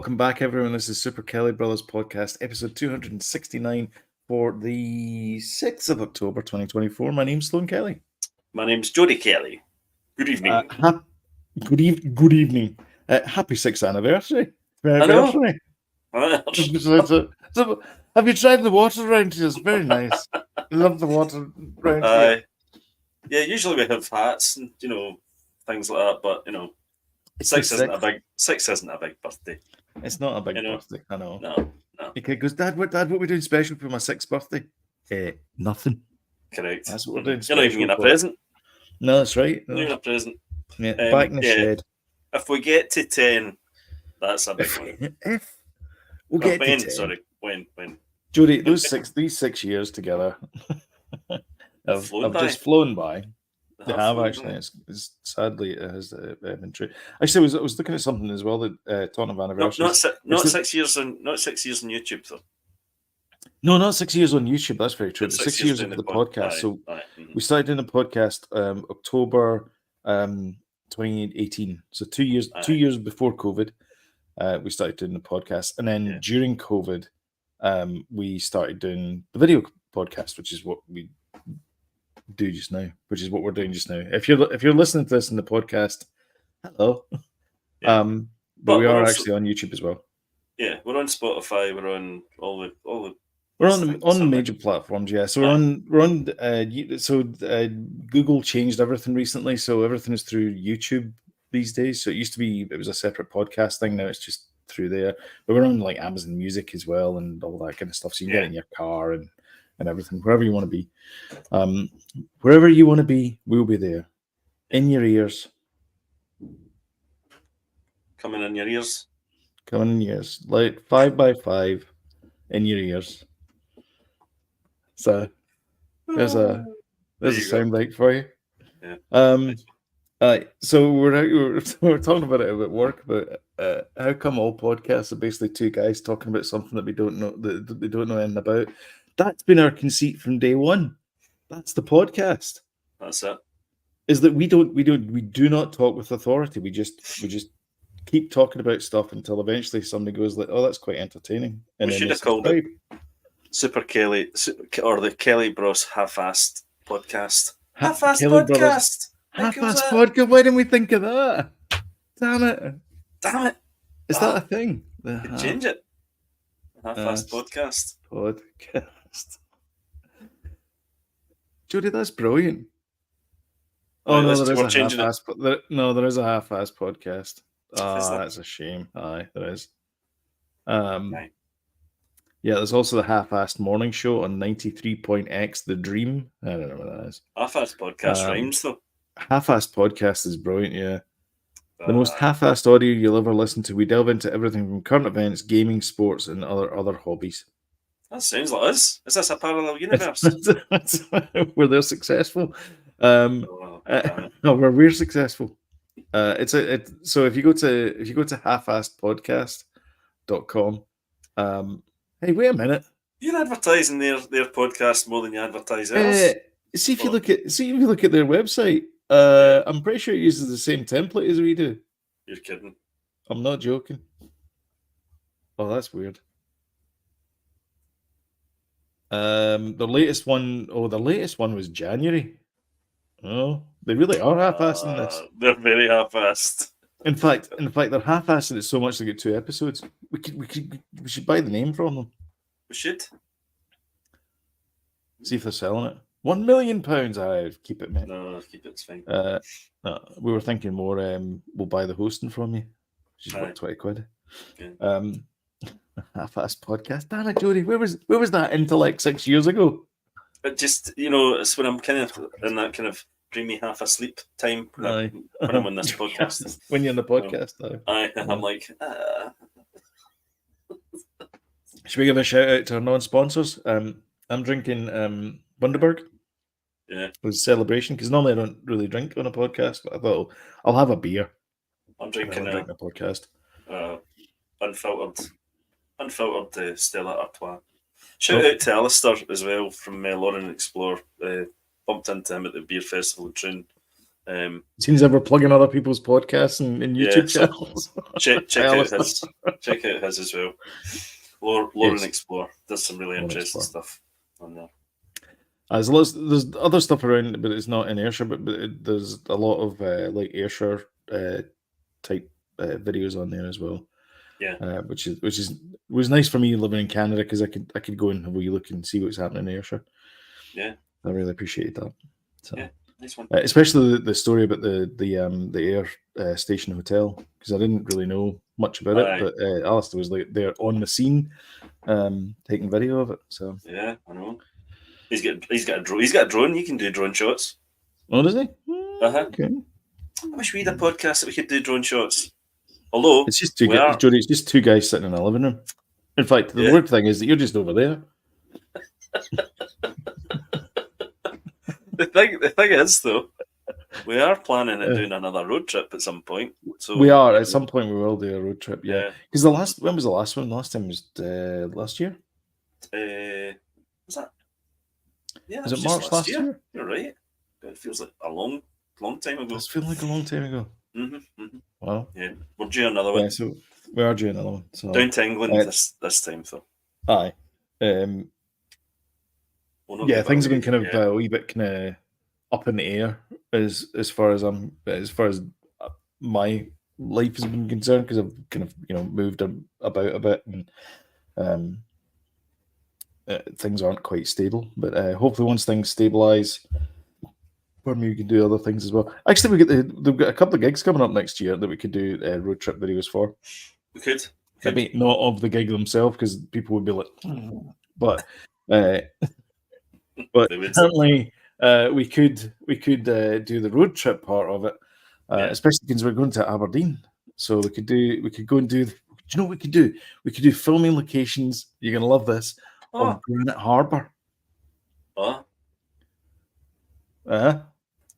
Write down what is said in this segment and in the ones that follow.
welcome back, everyone. This is Super Kelly Brothers Podcast, episode 269 for the 6th of October, 2024. My name's Sloan Kelly. My name's Jody Kelly. Good evening. Good evening. Happy 6th anniversary. I know. Have you tried the water around here? It's very nice. I love the water around here. Yeah, usually we have hats and, things like that, but, Six isn't a big birthday. It's not a big birthday, I know. No. Okay, goes, Dad, what are we doing special for my 6th birthday? Nothing. Correct. That's what we're doing. You're not even getting a present. No, that's right. Not even a present. Yeah, back in the shed. If we get to 10, that's a big one. If we'll get to 10. Sorry, when? Jody, these 6 years together have just flown by. They have actually. It's sadly it has been true. Actually, I was looking at something as well that talking of anniversaries. Not 6 years on YouTube though. No, not 6 years on YouTube. That's very true. 6 years of the podcast. So we started doing the podcast October 2018. So 2 years. 2 years before COVID, we started doing the podcast, and then during COVID, we started doing the video podcast, which is what we do just now, which is what we're doing just now. If you're listening to this in the podcast, hello. But we are actually on YouTube as well. Yeah, we're on Spotify. We're on all the. We're on the major platforms. Yeah, so we're on. Google changed everything recently, so everything is through YouTube these days. So it used to be it was a separate podcast thing. Now it's just through there. But we're on like Amazon Music as well and all that kind of stuff. So you can get it in your car and everything, wherever you want to be. Wherever you want to be, we'll be there. In your ears. Coming in your ears. Like 5x5 in your ears. So there's a soundbite for you. Yeah. So we're talking about it at work, but how come all podcasts are basically two guys talking about something that we don't know that they don't know anything about? That's been our conceit from day one. That's the podcast. That's it. Is that we do not talk with authority. We just keep talking about stuff until eventually somebody goes like, "Oh, that's quite entertaining." And we should have called it Super Kelly or the Kelly Bros Half-Assed Podcast. Half-Assed Podcast. Half-Assed Podcast. Why didn't we think of that? Damn it! Is that a thing? Change it. Half-Assed Podcast. Jody, that's brilliant. Oh no, there is a half-assed podcast. That's a shame. Aye, there is. Yeah, there's also the half-assed morning show on 93.x The Dream. I don't know what that is. Half-assed podcast rhymes though. Half-assed podcast is brilliant. Yeah, the most half-assed audio you'll ever listen to. We delve into everything from current events, gaming, sports, and other hobbies. That sounds like us. Is this a parallel universe? Where they're successful. Where we're successful. So if you go to halfassedpodcast.com, hey, wait a minute. You're advertising their podcast more than you advertise ours. See if you look at their website. I'm pretty sure it uses the same template as we do. You're kidding. I'm not joking. Oh, that's weird. The latest one was January. Oh, they really are half-assing this. They're very half-assed. In fact, they're half-assing it so much they get 2 episodes. We should buy the name from them. We should. See if they're selling it. £1 million. Keep it, mate. No, keep it. It's fine. No, we were thinking more. We'll buy the hosting from you, which is about 20 quid. Okay. Half-assed podcast. Damn it, Jody. Where was that intellect 6 years ago? But just it's when I'm kind of in that kind of dreamy half asleep time when I'm on this podcast. When you're on the podcast, I'm like. Should we give a shout out to our non-sponsors? I'm drinking Bundaberg. Yeah. It was a celebration because normally I don't really drink on a podcast, but I thought I'll have a beer. I'm drinking a podcast. Unfiltered Stella Artois. Shout out to Alistair as well from Lauren Explore. Bumped into him at the beer festival in Troon. Seems ever plugging other people's podcasts and YouTube so channels. check out his as well. Lauren Explore does some really interesting stuff on there. There's other stuff around, but it's not in Ayrshire. But there's a lot of like Ayrshire type videos on there as well. Yeah, which was nice for me living in Canada because I could go and have a wee look and see what's happening in Ayrshire. Yeah, I really appreciate that. So, yeah, nice one. Especially the story about the Air Station Hotel, because I didn't really know much about it, but Alistair was like there on the scene, taking video of it. So yeah, I know. He's got a drone. He can do drone shots. Oh, does he? Okay. I wish we had a podcast that we could do drone shots. Although it's just two guys, Jody. It's just two guys sitting in a living room. In fact, the weird thing is that you're just over there. The thing is, though, we are planning on doing another road trip at some point. So we are. At some point, we will do a road trip. Yeah. Because when was the last one? Last time was last year. Was that? Yeah. Was it March last year? You're right. It feels like a long time ago. It's feeling like a long time ago. Wow. Yeah, we're due another one. Yeah, so we are due another one. So down to England this time, though. Aye. Things have been kind of a wee bit kind of up in the air as far as my life has been concerned, because I've kind of moved about a bit, and things aren't quite stable. But hopefully, once things stabilise, we can do other things as well. Actually, they've got a couple of gigs coming up next year that we could do road trip videos for. We could. Maybe not of the gig themselves, because people would be like, but certainly we could do the road trip part of it, especially because we're going to Aberdeen. So we could go and do. Do you know what we could do? We could do filming locations. You're gonna love this. Of Granite Harbour.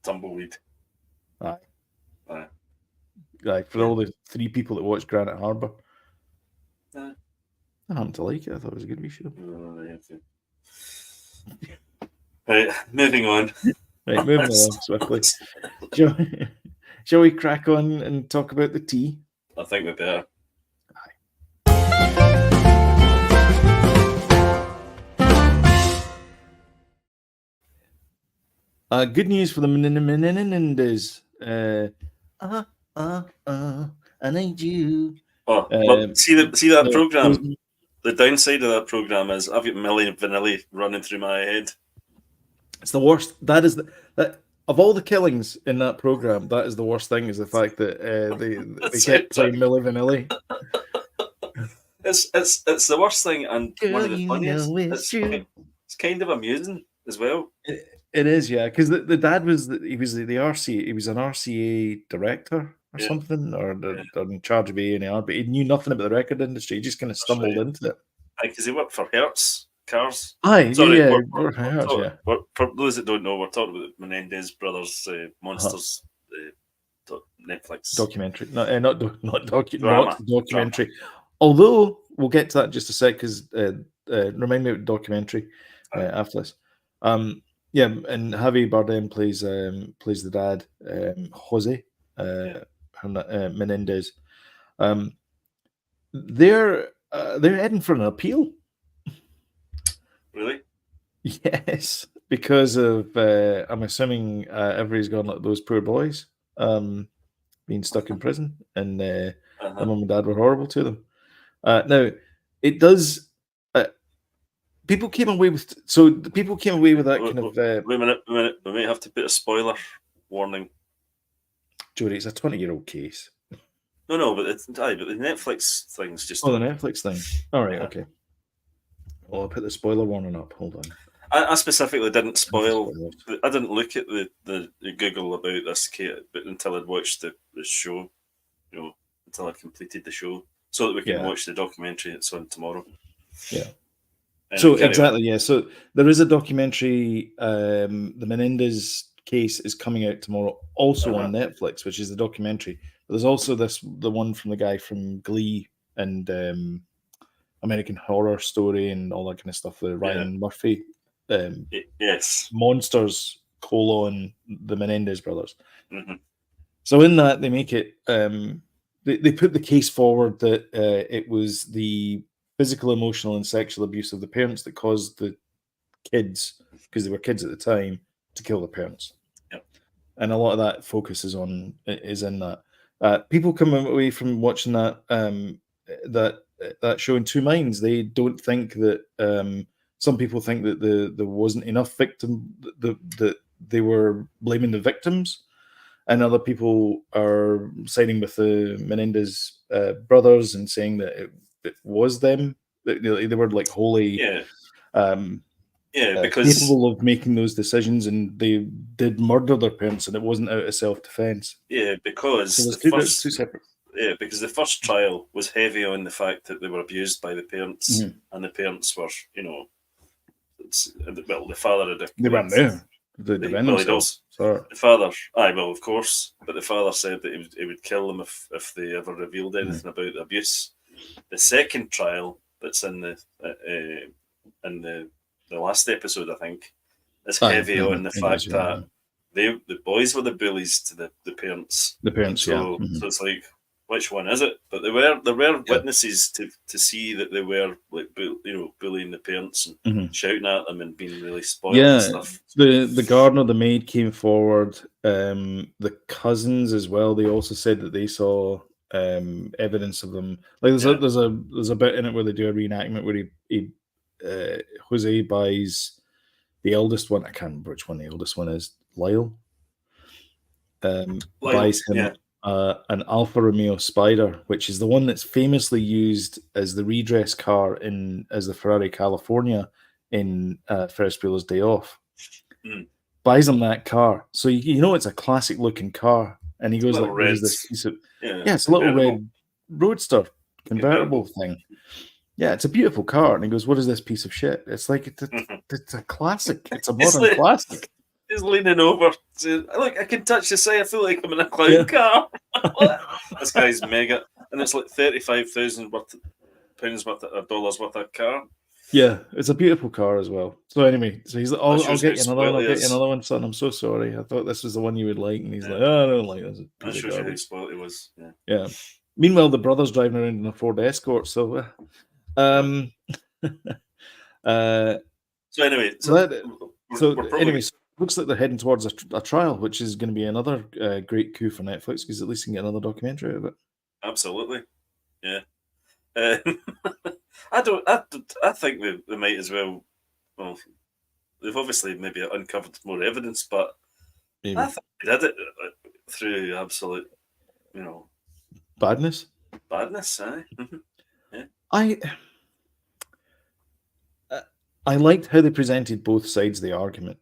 Tumbleweed. Aye. For all the 3 people that watch Granite Harbour. I happen to like it. I thought it was a good wee show. Right, moving on. Right, moving along swiftly. Shall we crack on and talk about the tea? I think we better. Good news for the Menendez. I need you. See that program. The downside of that program is I've got Milli Vanilli running through my head. It's the worst. That is that of all the killings in that program. That is the worst thing. Is the fact that they kept playing Milli Vanilli. It's the worst thing, and one of the funniest. It's kind of amusing as well. It is, yeah, because the dad was the RC. He was an RCA director or something, or in charge of A&R, but he knew nothing about the record industry. He just kind of stumbled into it. Because he worked for Hertz Cars. For those that don't know, we're talking about the Menendez brothers Monsters Netflix documentary. Not documentary. Although we'll get to that in just a sec, because remind me of the documentary after this. And Javi Bardem plays the dad, Jose Menendez. They're heading for an appeal. Really? Yes, because of I'm assuming everybody's gone like those poor boys, being stuck in prison, and the mum and dad were horrible to them. Now, it does. People came away with that kind of. Wait a minute. We may have to put a spoiler warning. Jody, it's a 20-year-old case. No, but the Netflix thing's just. The Netflix thing. All right, okay. Well, I'll put the spoiler warning up. Hold on. I specifically didn't spoil. I didn't look at the Google about this, Kate, but until I'd watched the show, until I completed the show, so that we can watch the documentary that's on tomorrow. Yeah. So exactly, yeah. So there is a documentary. The Menendez case is coming out tomorrow, also on Netflix, which is the documentary. But there's also the one from the guy from Glee and American Horror Story and all that kind of stuff. The Ryan Murphy, yes, Monsters the Menendez brothers. Mm-hmm. So in that, they make it, they put the case forward that it was the physical, emotional, and sexual abuse of the parents that caused the kids, because they were kids at the time, to kill their parents. Yep. And a lot of that focus is in that. People come away from watching that show in two minds. They don't think that some people think that there wasn't enough victim, that they were blaming the victims, and other people are siding with the Menendez brothers and saying that it was them. They were like wholly because capable of making those decisions, and they did murder their parents, and it wasn't out of self-defense. Yeah, because so there's two separate. Yeah, because the first trial was heavy on the fact that they were abused by the parents, and the parents were, the father had. They weren't there. They defend themselves. The father, of course, but the father said that he would kill them if they ever revealed anything about the abuse. The second trial that's in the last episode, I think, is heavy on the fact that the boys were the bullies to the parents. The parents, so it's like, which one is it? But there were witnesses to see that they were like bullying the parents and shouting at them and being really spoiled and stuff. The gardener, the maid came forward. The cousins as well. They also said that they saw evidence of them. Like there's a bit in it where they do a reenactment where Jose buys the eldest one. I can't remember which one the eldest one is. Lyle buys him an Alfa Romeo Spider, which is the one that's famously used as the redress car as the Ferrari California in Ferris Bueller's Day Off. Buys him that car, so it's a classic looking car, and he goes like, "What is this piece of?" It's a little red roadster convertible thing. Yeah, it's a beautiful car, and he goes, "What is this piece of shit?" It's like it's a classic. It's a modern classic. He's leaning over. Look, I can touch the side. I feel like I'm in a clown car. This guy's mega, and it's like $35,000 dollars worth of car. Yeah, it's a beautiful car as well. So anyway, so he's like, "I'll get you another one. I'll get you another one, son. I'm so sorry. I thought this was the one you would like." And he's like, "Oh, I don't like this." That shows you how spoiled he was. Yeah. Meanwhile, the brother's driving around in a Ford Escort. So, looks like they're heading towards a trial, which is going to be another great coup for Netflix, because at least you can get another documentary out of it. Absolutely, yeah. I think they might as well. Well, they've obviously maybe uncovered more evidence, but maybe. I think they did it through absolute, badness. Badness, aye. Yeah. I liked how they presented both sides of the argument.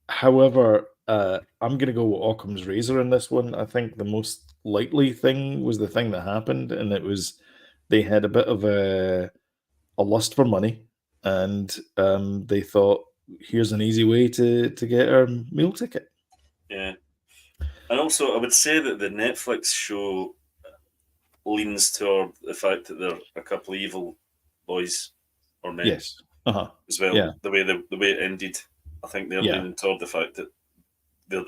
However, I'm going to go with Occam's razor in this one. I think the most likely thing was the thing that happened, and it was they had a bit of a lust for money, and they thought, here's an easy way to get our meal ticket. Yeah. And also, I would say that the Netflix show leans toward the fact that they're a couple of evil boys or men. Yes. As well. Yeah. The way it ended. I think they're leaning toward the fact that they're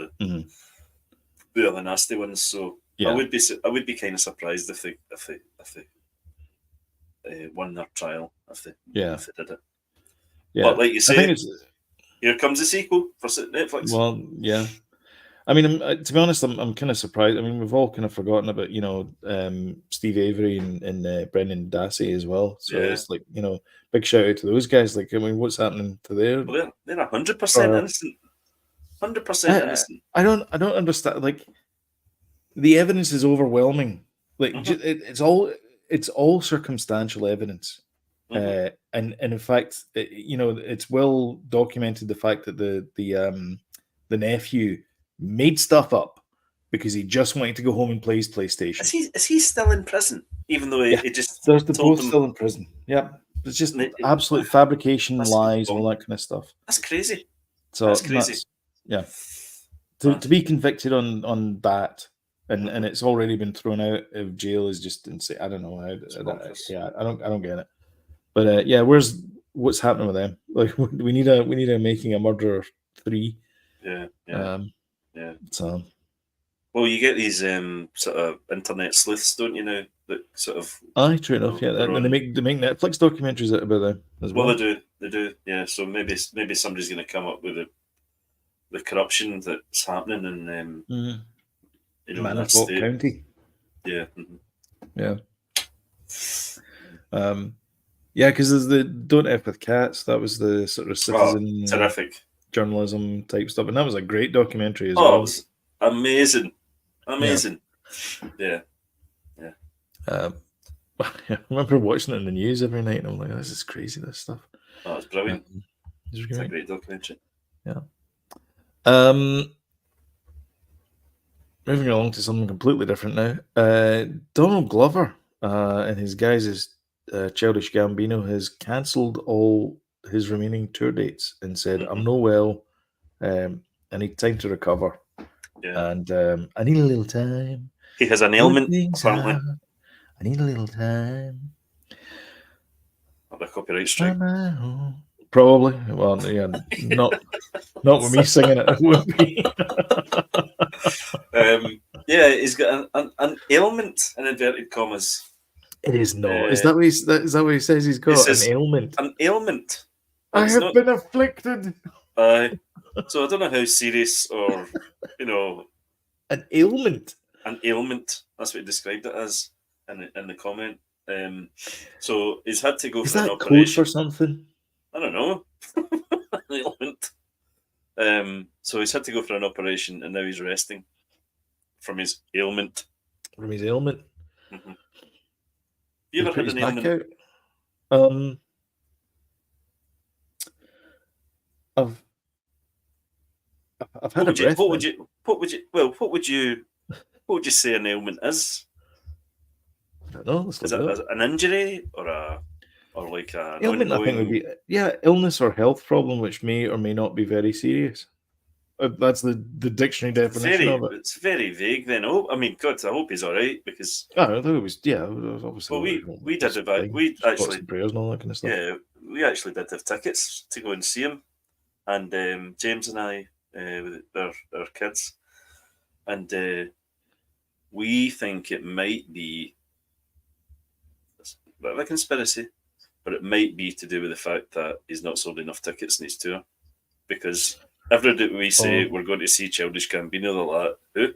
the nasty ones. So I would be kind of surprised if they won their trial if they did it. Yeah. But like you say, here comes the sequel for Netflix. Well, yeah. I mean, to be honest, I'm kind of surprised. I mean, we've all kind of forgotten about Steve Avery and Brendan Dassey as well. So it's like, big shout out to those guys. Like, I mean, what's happening to their? Well, they're 100% innocent. 100% innocent. I don't understand. Like, the evidence is overwhelming. Like, it's all circumstantial evidence. And in fact, it's well documented the fact that the nephew made stuff up because he just wanted to go home and play his PlayStation. Is he still in prison? Even though he just they're both still in prison. Yeah, it's just absolute fabrication, lies, all that kind of stuff. That's crazy. So that's crazy. To be convicted on that, and it's already been thrown out of jail is just insane. I don't know. I don't get it. But what's happening with them? Like, we need a Making a Murderer 3. Yeah. So. Well, you get these sort of internet sleuths, don't you now? That sort of. Aye, true enough. Yeah, and they make Netflix documentaries out about them as well. Well, they do. Yeah. So maybe somebody's going to come up with the corruption that's happening in Manitowoc County. Yeah. Yeah. Yeah, because there's the Don't F with Cats. That was the sort of citizen terrific journalism type stuff, and that was a great documentary as well. well. It was amazing. Yeah. I remember watching it in the news every night, and I'm like, "This is crazy. This stuff." Oh, it's brilliant. It's a great documentary. Yeah. Moving along to something completely different now. Donald Glover and his guys as Childish Gambino has cancelled all his remaining tour dates and said, "I'm no well. I need time to recover, and I need a little time." He has an ailment, apparently. I need a little time. I'll be a copyright strike. Probably. Well, yeah, not with me singing it. It would be. Yeah, he's got an ailment in inverted commas. It is not. Is that what he says? He's got an ailment. An ailment. I have been afflicted. So I don't know how serious or an ailment. An ailment. That's what he described it as in the comment. So he's had to go for an operation. Is that code for something? I don't know. An ailment. So he's had to go for an operation, and now he's resting from his ailment. Mm-hmm. You ever had an ailment? I've had a breath. What would you say an ailment is? I don't know. Is it an injury or like an ailment? I think would be illness or health problem, which may or may not be very serious. That's the dictionary definition of it. It's very vague. Then, I mean, God, I hope he's all right because. I thought it was obviously. Well, we did about we actually prayers and all that kind of stuff. Yeah, we actually did have tickets to go and see him, and James and I with our kids, and we think it might be a bit of a conspiracy, but it might be to do with the fact that he's not sold enough tickets in his tour, because every day we say we're going to see Childish Gambino, they're like, who?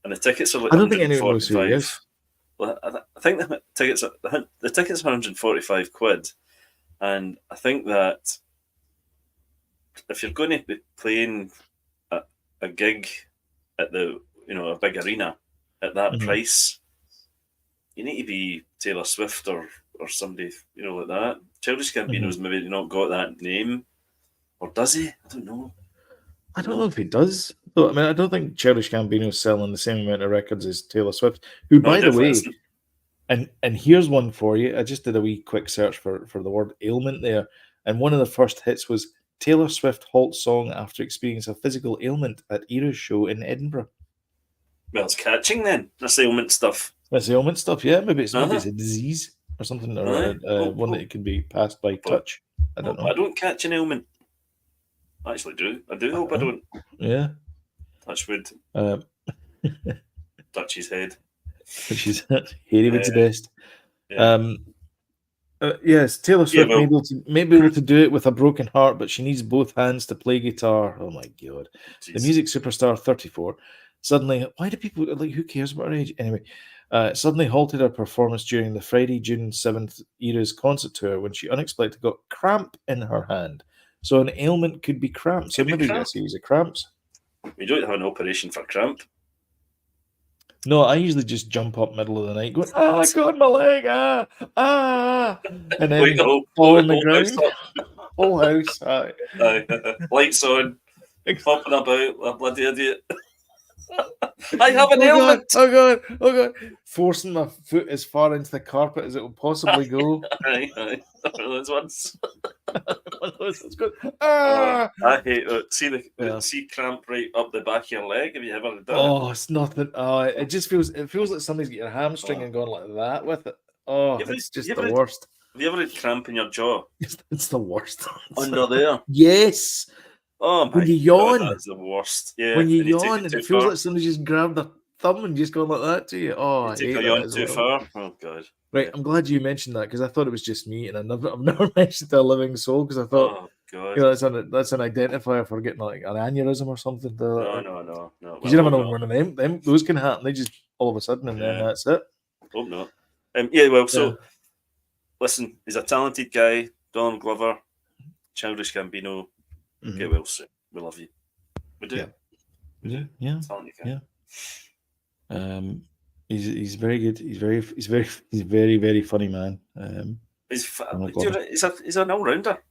And the tickets are like I don't think anyone knows who he is. Well, I think the tickets are £145, and I think that if you're going to be playing a gig at the a big arena at that price, you need to be Taylor Swift or somebody like that. Childish Gambino's maybe not got that name. Or does he? I don't know. I don't know if he does. I mean, I don't think Childish Gambino's selling the same amount of records as Taylor Swift, who, by the way, and here's one for you. I just did a wee quick search for the word ailment there, and one of the first hits was Taylor Swift halts song after experiencing a physical ailment at Era's show in Edinburgh. Well, it's catching then. That's the ailment stuff. That's the ailment stuff, yeah. Maybe it's a disease or something, or one that can be passed by touch. I don't know. I don't catch an ailment. I actually do. I do hope I don't. Yeah. Touch wood. Touch his head. Hairy Wood's best. Yes, Taylor Swift may be able to do it with a broken heart, but she needs both hands to play guitar. Oh my God. Jeez. The music superstar, 34, suddenly, why do people, who cares about her age? Anyway, suddenly halted her performance during the Friday, June 7th Era's concert tour when she unexpectedly got cramp in her hand. So an ailment could be cramp. So maybe a series of cramps. You don't have an operation for cramp. No, I usually just jump up middle of the night going, I got my leg, and then fall on the ground. Whole house. Lights on, popping about, a bloody idiot. I have an ailment. Oh God. Forcing my foot as far into the carpet as it will possibly go. Aye. One of those ones. Good. I hate it. See cramp right up the back of your leg. Have you ever done it? Oh, it's nothing. It just feels like somebody's got your hamstring and going like that with it. Oh, it's just the worst. Have you ever had cramp in your jaw? It's the worst. Under there? Yes. Oh my when you God, yawn, that's the worst. Yeah, when you and you take yawn, it and too it feels far. like somebody just grabbed their thumb and just gone like that to you. Oh, You I take hate a that yawn as too well. far. Oh God. Right, Yeah. I'm glad you mentioned that because I thought it was just me, and I've never mentioned to a living soul because I thought, Oh God. you know, that's an identifier for getting like an aneurysm or something. No. Because Well, you never hope know not. when one of them those can happen. They just all of a sudden, and then Yeah, that's it. hope not. Yeah, well, Yeah. so listen, he's a talented guy. Donald Glover, Childish Gambino. Get well soon. We love you. We do. Yeah. We do. Yeah. Talented guy. Yeah. He's very good. He's very funny man. He's Donald Glover. he's an all rounder.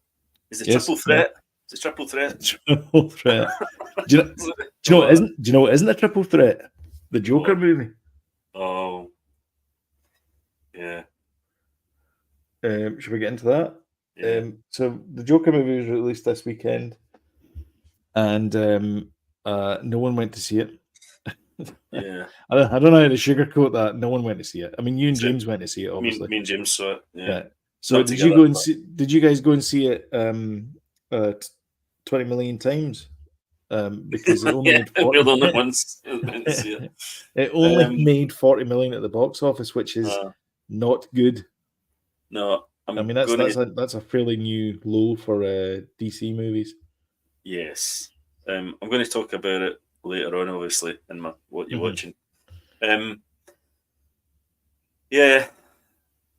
He's a Yes. triple threat. It's a triple threat. Triple threat. Do you know what isn't? Do you know what isn't a triple threat? The Joker movie. Oh, yeah. Should we get into that? Yeah. So the Joker movie was released this weekend, and no one went to see it. Yeah. I don't know how to sugarcoat that. No one went to see it. I mean, you and James went to see it, Me obviously. and James saw it. Yeah. So Not did together, you go and but- see? Did you guys go and see it 20 million times? Because it only made 40 we're the only ones who went to see it. It only made 40 million at the box office, which is not good. No, I mean that's a fairly new low for DC movies. Yes. I'm going to talk about it later on, obviously, in what you're watching. Yeah,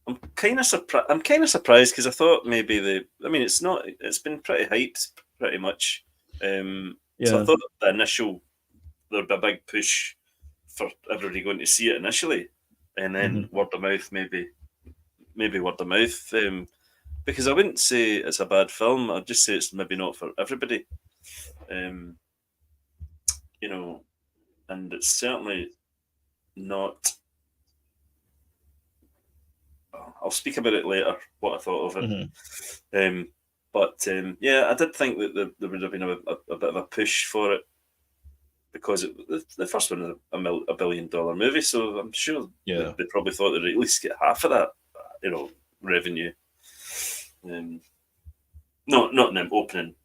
I'm kind of surprised. I'm kind of surprised because I thought maybe it's not. It's been pretty hyped, pretty much. So I thought there'd be a big push for everybody going to see it initially, and then word of mouth, maybe word of mouth. Because I wouldn't say it's a bad film. I'd just say it's maybe not for everybody. You know, and it's certainly not. I'll speak about it later. What I thought of it. But yeah, I did think that there would have been a bit of a push for it because the first one was a $1 billion movie, so I'm sure they probably thought they'd at least get half of that, revenue. Not in the opening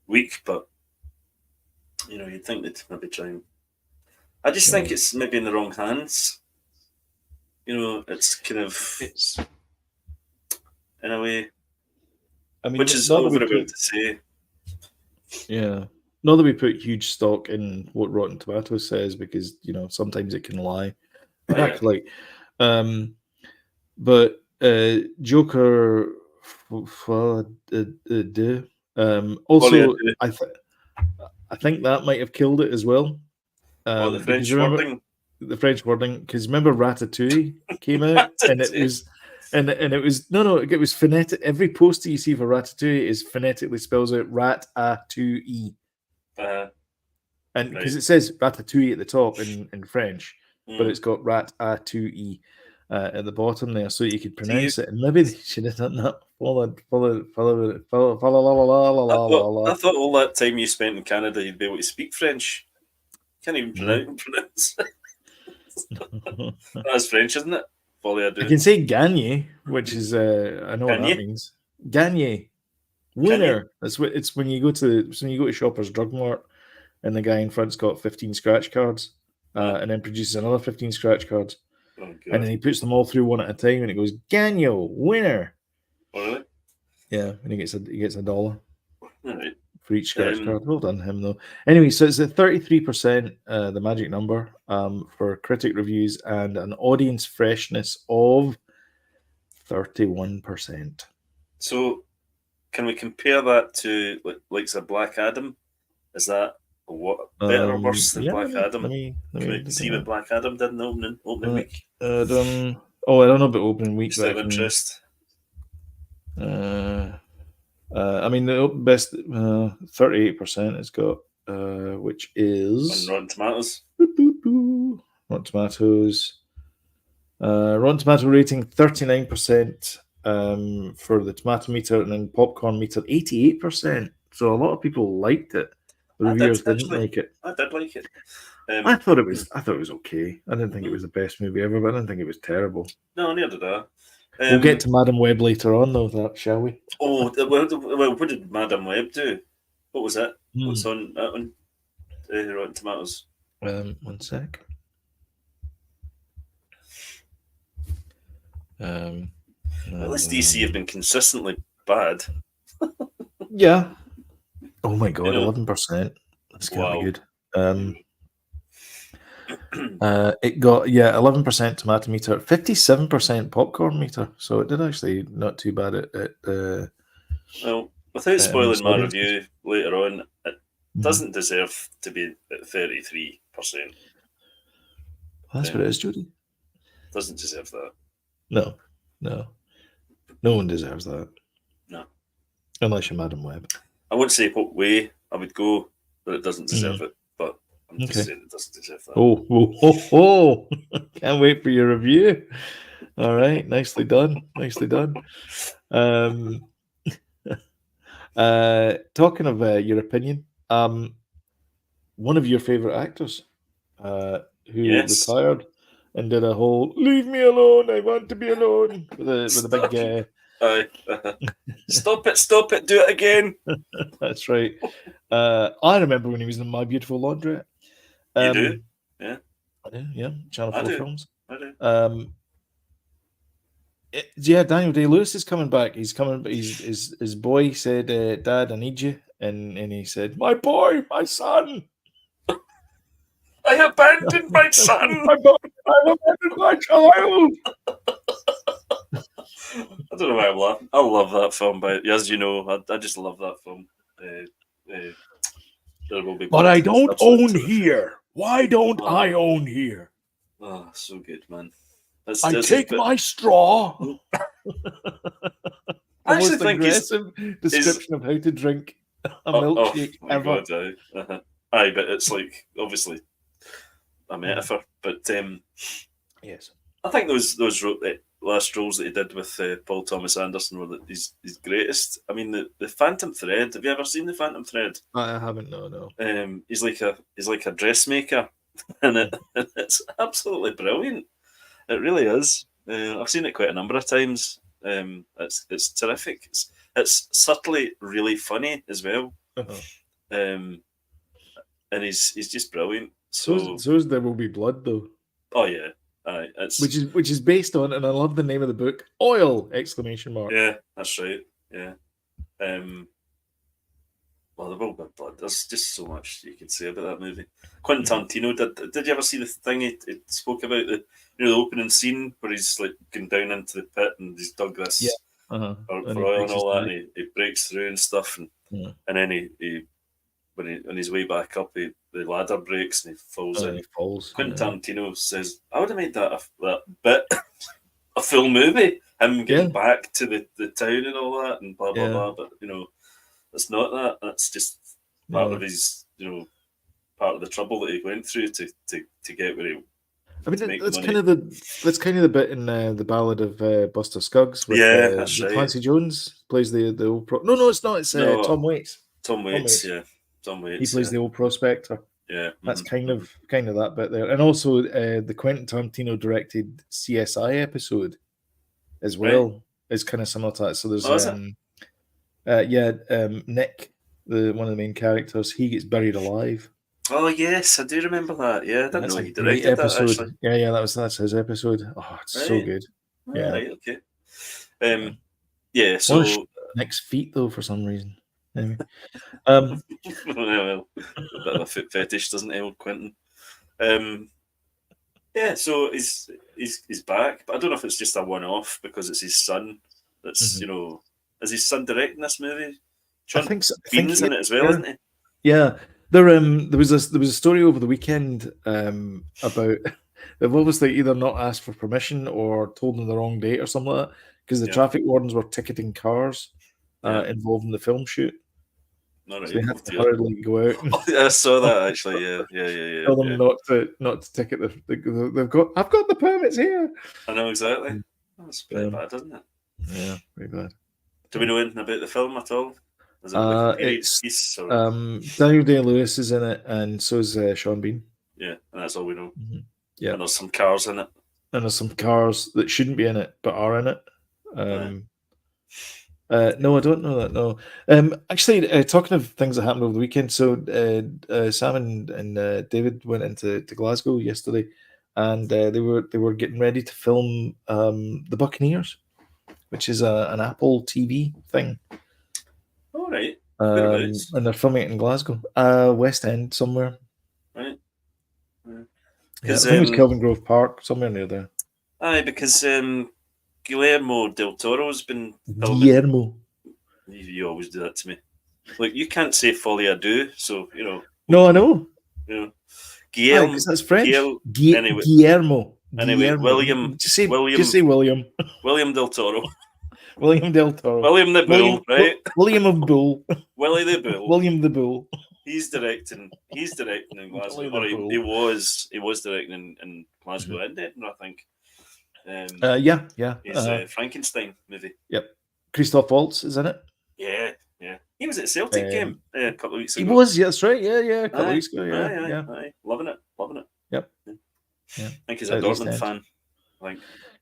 week, but you'd think they'd maybe try and. I just think it's maybe in the wrong hands. It's kind of in a way. I mean, which is overrated to say. Yeah. Not that we put huge stock in what Rotten Tomatoes says because sometimes it can lie. But Joker Deux. Also, I think that might have killed it as well. The French wording. The French wording, because remember Ratatouille came out and it was. And it was it was phonetic. Every poster you see for Ratatouille is phonetically spells out rat-a-2-e. And because it says Ratatouille at the top in French, but it's got rat-a-2-e at the bottom there, so you could pronounce it. And maybe they should have done that. I thought all that time you spent in Canada, you'd be able to speak French. You can't even pronounce it. That's French, isn't it? Folie, I can say gagne, which is I know what that means. Gagne, winner. That's what it's when you go to Shoppers Drug Mart, and the guy in front's got 15 scratch cards, and then produces another 15 scratch cards, and then he puts them all through one at a time, and it goes Gagno, winner. Oh really? Yeah, and he gets $1. All right. For each scratch card. Well done him though. Anyway, so it's at 33%, the magic number, for critic reviews, and an audience freshness of 31%. So can we compare that to like a Black Adam? Is that better or worse than Black Adam? Can we see what Black Adam did in the opening week? I don't know about opening week. Just out of interest. I mean, the best 38% it's got, which is on Rotten Tomatoes. Rotten Tomatoes. Rotten Tomato rating 39% for the tomato meter, and then popcorn meter 88%. So a lot of people liked it. The reviewers didn't like it. I did like it. I thought it was okay. I didn't think it was the best movie ever, but I didn't think it was terrible. No, neither did I. We'll get to Madam Web later on, though, shall we? Oh, well, what did Madam Web do? What was it? What's on that one? Rotten Tomatoes. 1 sec. Well, this DC have been consistently bad. Yeah. Oh my god, 11%. That's kind of good. It got 11% tomato meter, 57% popcorn meter. So it did actually not too bad at well, without spoiling my audiences. review later on, it doesn't deserve to be at 33%. That's what it is, Jody. Doesn't deserve that. No one deserves that. No, unless you're Madam Web. I wouldn't say what way I would go, but it doesn't deserve it. But I'm just saying it doesn't deserve that. Oh! Can't wait for your review. All right, nicely done. Talking of your opinion, one of your favorite actors, who retired and did a whole "Leave me alone, I want to be alone" with a big. Stop it, do it again. That's right. I remember when he was in My Beautiful Laundrette. You do? Yeah. I do, yeah. Channel 4 films. I do. Daniel Day-Lewis is coming back. He's coming. His boy said, "Dad, I need you," and he said, "My boy, my son. I abandoned my son. I abandoned my child." I don't know why I'm laughing. I love that film, but as you know, I just love that film. There Will Be Blood. But I don't own here. Why don't I own here? Oh, so good, man. I take my straw. I actually think aggressive description of how to drink a milkshake ever. God, aye, but it's like obviously a metaphor. But yes, I think those last roles that he did with Paul Thomas Anderson were his greatest. I mean, the Phantom Thread. Have you ever seen the Phantom Thread? I haven't. No. He's like a dressmaker, and it's absolutely brilliant. It really is. I've seen it quite a number of times. It's terrific. It's subtly really funny as well. And he's just brilliant. So is There Will Be Blood, though. Oh yeah, which is based on, and I love the name of the book, Oil! ! Yeah, that's right. Yeah. Well, There Will Be Blood. There's just so much you can say about that movie. Quentin Tarantino did you ever see the thing he spoke about, the opening scene where he's like going down into the pit and he's dug this for oil and all that, and he breaks through and stuff, and then he when he's way back up, the ladder breaks and he falls in. Quentin Tarantino says, "I would have made that bit a full movie, him getting back to the town and all that, and blah blah blah." But it's not that. That's just part of his, part of the trouble that he went through to get where he. I mean, that's kind of the bit in the Ballad of Buster Scruggs. With, that's right. Clancy Jones plays the old No, it's not. It's Tom Waits. Tom Waits. He plays the old prospector. Yeah, that's kind of that bit there, and also the Quentin Tarantino directed CSI episode as well is kind of similar to that. So there's Nick, one of the main characters, he gets buried alive. Oh yes, I do remember that. Yeah, I didn't know he directed that. Actually. Yeah, that's his episode. Oh, it's so good. Yeah, right, okay. Yeah, so Nick's feet though for some reason. Anyway, well, a bit of a foot fetish, doesn't he, old Quentin? Yeah, so he's back, but I don't know if it's just a one-off because it's his son. That's is his son directing this movie? I think so. Bean's in it as well, isn't he? Yeah, there was a story over the weekend about they've obviously either not asked for permission or told them the wrong date or something like that, because the traffic wardens were ticketing cars involved in the film shoot. So they had to hurriedly go out. I saw that actually. Yeah. Tell them not to ticket they've got. I've got the permits here. I know exactly. That's pretty bad, isn't it? Yeah, pretty bad. Do we know anything about the film at all? Is it Daniel Day-Lewis is in it, and so is Sean Bean. Yeah, and that's all we know. Mm-hmm. Yeah, and there's some cars in it. And there's some cars that shouldn't be in it but are in it. No, I don't know that. No. Actually, talking of things that happened over the weekend, so Sam and David went into Glasgow yesterday, and they were getting ready to film The Buccaneers, which is an Apple TV thing. All right. And they're filming it in Glasgow, West End somewhere. Right. Yeah, I think it's Kelvin Grove Park, somewhere near there. Aye, because Guillermo del Toro's been filming. Guillermo. You always do that to me. Look, you can't say Folie do, so No, I know. Guillermo. Because that's French. Anyway, Guillermo. Anyway, William. Just say William. William del Toro. William del Toro. William the Bull, right? William of Bull. Willie the Bull. William the Bull. He's directing in Glasgow. Or he was directing in Glasgow and Edinburgh, I think. Yeah. His Frankenstein movie. Yep. Christoph Waltz is in it. Yeah. He was at Celtic game a couple of weeks ago. He was, yeah, that's right. Yeah, a couple of weeks ago. Aye. Loving it. Yep. Yeah. I think he's a Dortmund fan.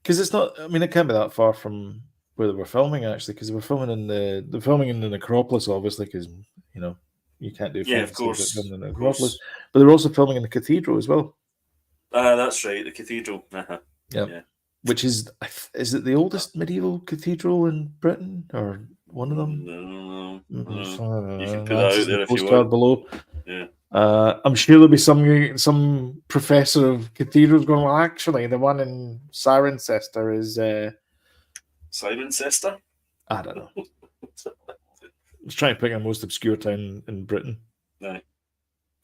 Because it's not. I mean, it can't be that far from where they were filming actually. Because they were filming in the necropolis, obviously. Because you can't do of course in the necropolis. But they were also filming in the cathedral as well. That's right, the cathedral. Yeah. Which is it the oldest medieval cathedral in Britain or one of them? No. You You can put that out there if you want. Below. Yeah. I'm sure there'll be some professor of cathedrals going, well, actually, the one in Cirencester is... Cirencester? I don't know. I was trying to pick a most obscure town in Britain. Aye.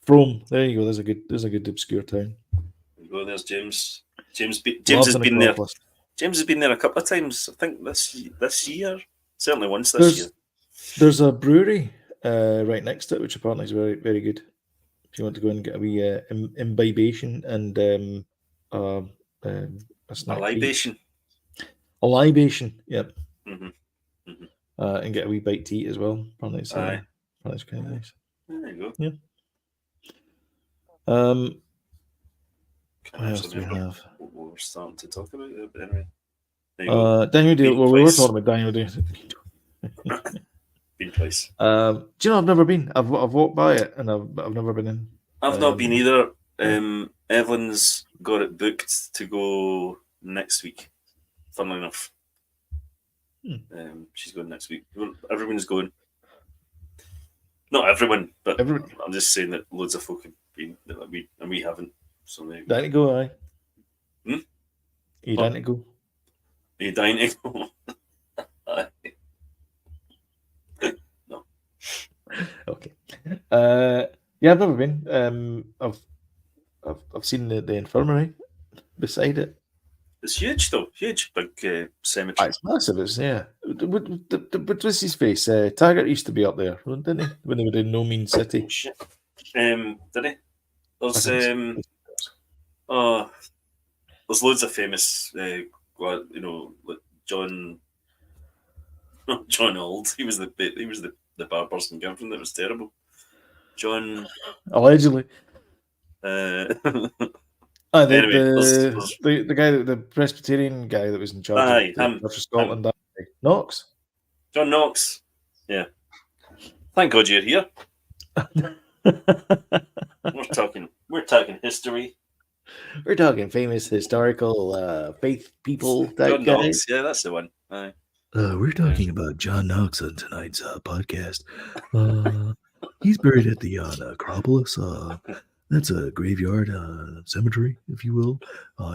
Rome. There you go. There's a good obscure town. There you go. There's James. James has been there. James has been there a couple of times. I think this year. Certainly once this year. There's a brewery right next to it, which apparently is very, very good. If you want to go and get a wee imbibation and a snack. A libation. A libation, yep. Mm-hmm. And get a wee bite to eat as well. Apparently it's kind of nice. There you go. Yeah. What else do we have? We're starting to talk about it, but anyway. Daniel Day. Well, we were talking about Daniel Day. Been twice. Do you know I've never been? I've walked by it and I've never been in. I've not been either. Evelyn's got it booked to go next week. Funnily enough, she's going next week. Everyone's going. Not everyone, but everyone. I'm just saying that loads of folk have been, and we haven't. So maybe. Dying to go, aye. Are you dying to go? Are you dying to go? No. Okay. Yeah, I've never been. I've seen the infirmary beside it. It's huge, though. Huge, big cemetery. It's massive. It's What was his face? Taggart used to be up there, didn't he? When they were in No Mean City. Did he? There's there's loads of famous, like John Old. He was the bad person girlfriend that was terrible. John allegedly. Anyway, the guy, the Presbyterian guy that was in charge of Scotland, Knox. John Knox. Yeah. Thank God you're here. We're talking history. We're talking famous historical faith people. John Knox, yeah, that's the one. Aye. We're talking about John Knox on tonight's podcast. He's buried at the Acropolis. That's a graveyard cemetery, if you will,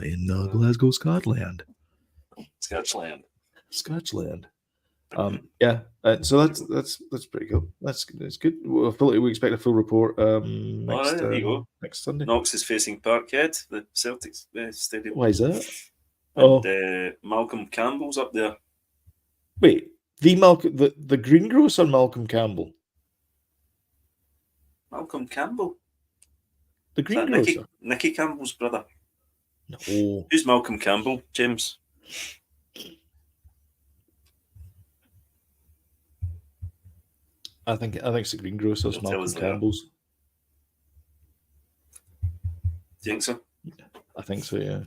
in Glasgow, Scotland. Scotland. Yeah. So that's pretty cool. That's good. We expect a full report next Sunday. Knox is facing Parkhead, the Celtics stadium. Why is that? And Malcolm Campbell's up there. Wait, the greengrocer or Malcolm Campbell? Malcolm Campbell. The greengrocer. Nicky Campbell's brother. No. Who's Malcolm Campbell, James? I think it's the greengrocer's Malcolm Campbell's. Do you think so? I think so, yeah.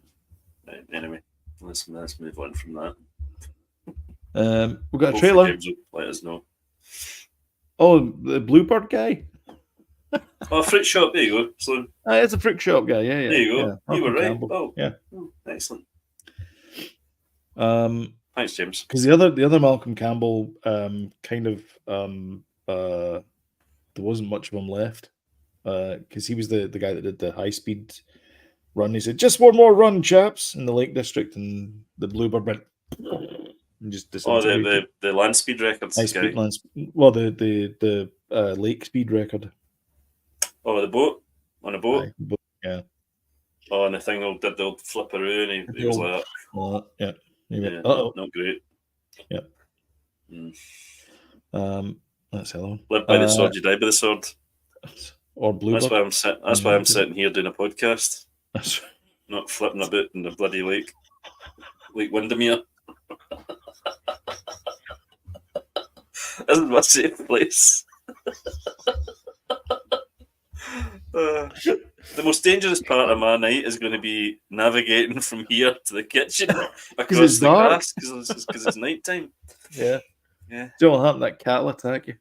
Right, anyway, let's move on from that. We got a Hopefully trailer. James will let us know. Oh, the Bluebird guy. Oh, fruit shop. There you go, Sloan. It's a fruit shop guy. Yeah. There you go. Yeah. You were right. Campbell. Oh, yeah. Oh, excellent. Thanks, James. Because the other Malcolm Campbell, kind of, there wasn't much of him left, because he was the guy that did the high speed run. He said, "Just one more run, chaps," in the Lake District, and the Bluebird went and just disintegrated. The land speed records high speed land. Well, the lake speed record. Oh, the boat on a boat. Yeah. Oh, and the thing did the old flipperoo, and he was like, yeah. Yeah, not great. Yeah. That's hello. Live by the sword, you die by the sword. Or Bluebird. That's why I'm sitting here doing a podcast. That's not flipping about in the bloody Lake Windermere. This is my safe place. The most dangerous part of my night is going to be navigating from here to the kitchen across the grass because it's night time. Yeah. Don't have that cat will attack you. Have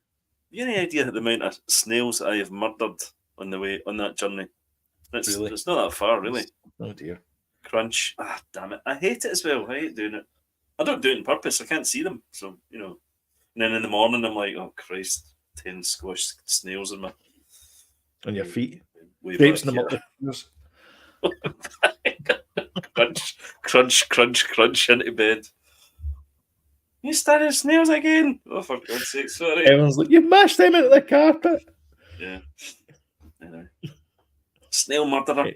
you any idea the amount of snails I have murdered on the way on that journey? It's not that far, really. Oh dear. Crunch. Ah, damn it. I hate it as well. I hate doing it. I don't do it on purpose. I can't see them. So, And then in the morning, I'm like, oh, Christ, 10 squashed snails on your feet. Crunch, crunch into bed. You started snails again? Oh, for God's sake, sorry. Everyone's like, you mashed them into the carpet. Yeah. Anyway. Snail murderer.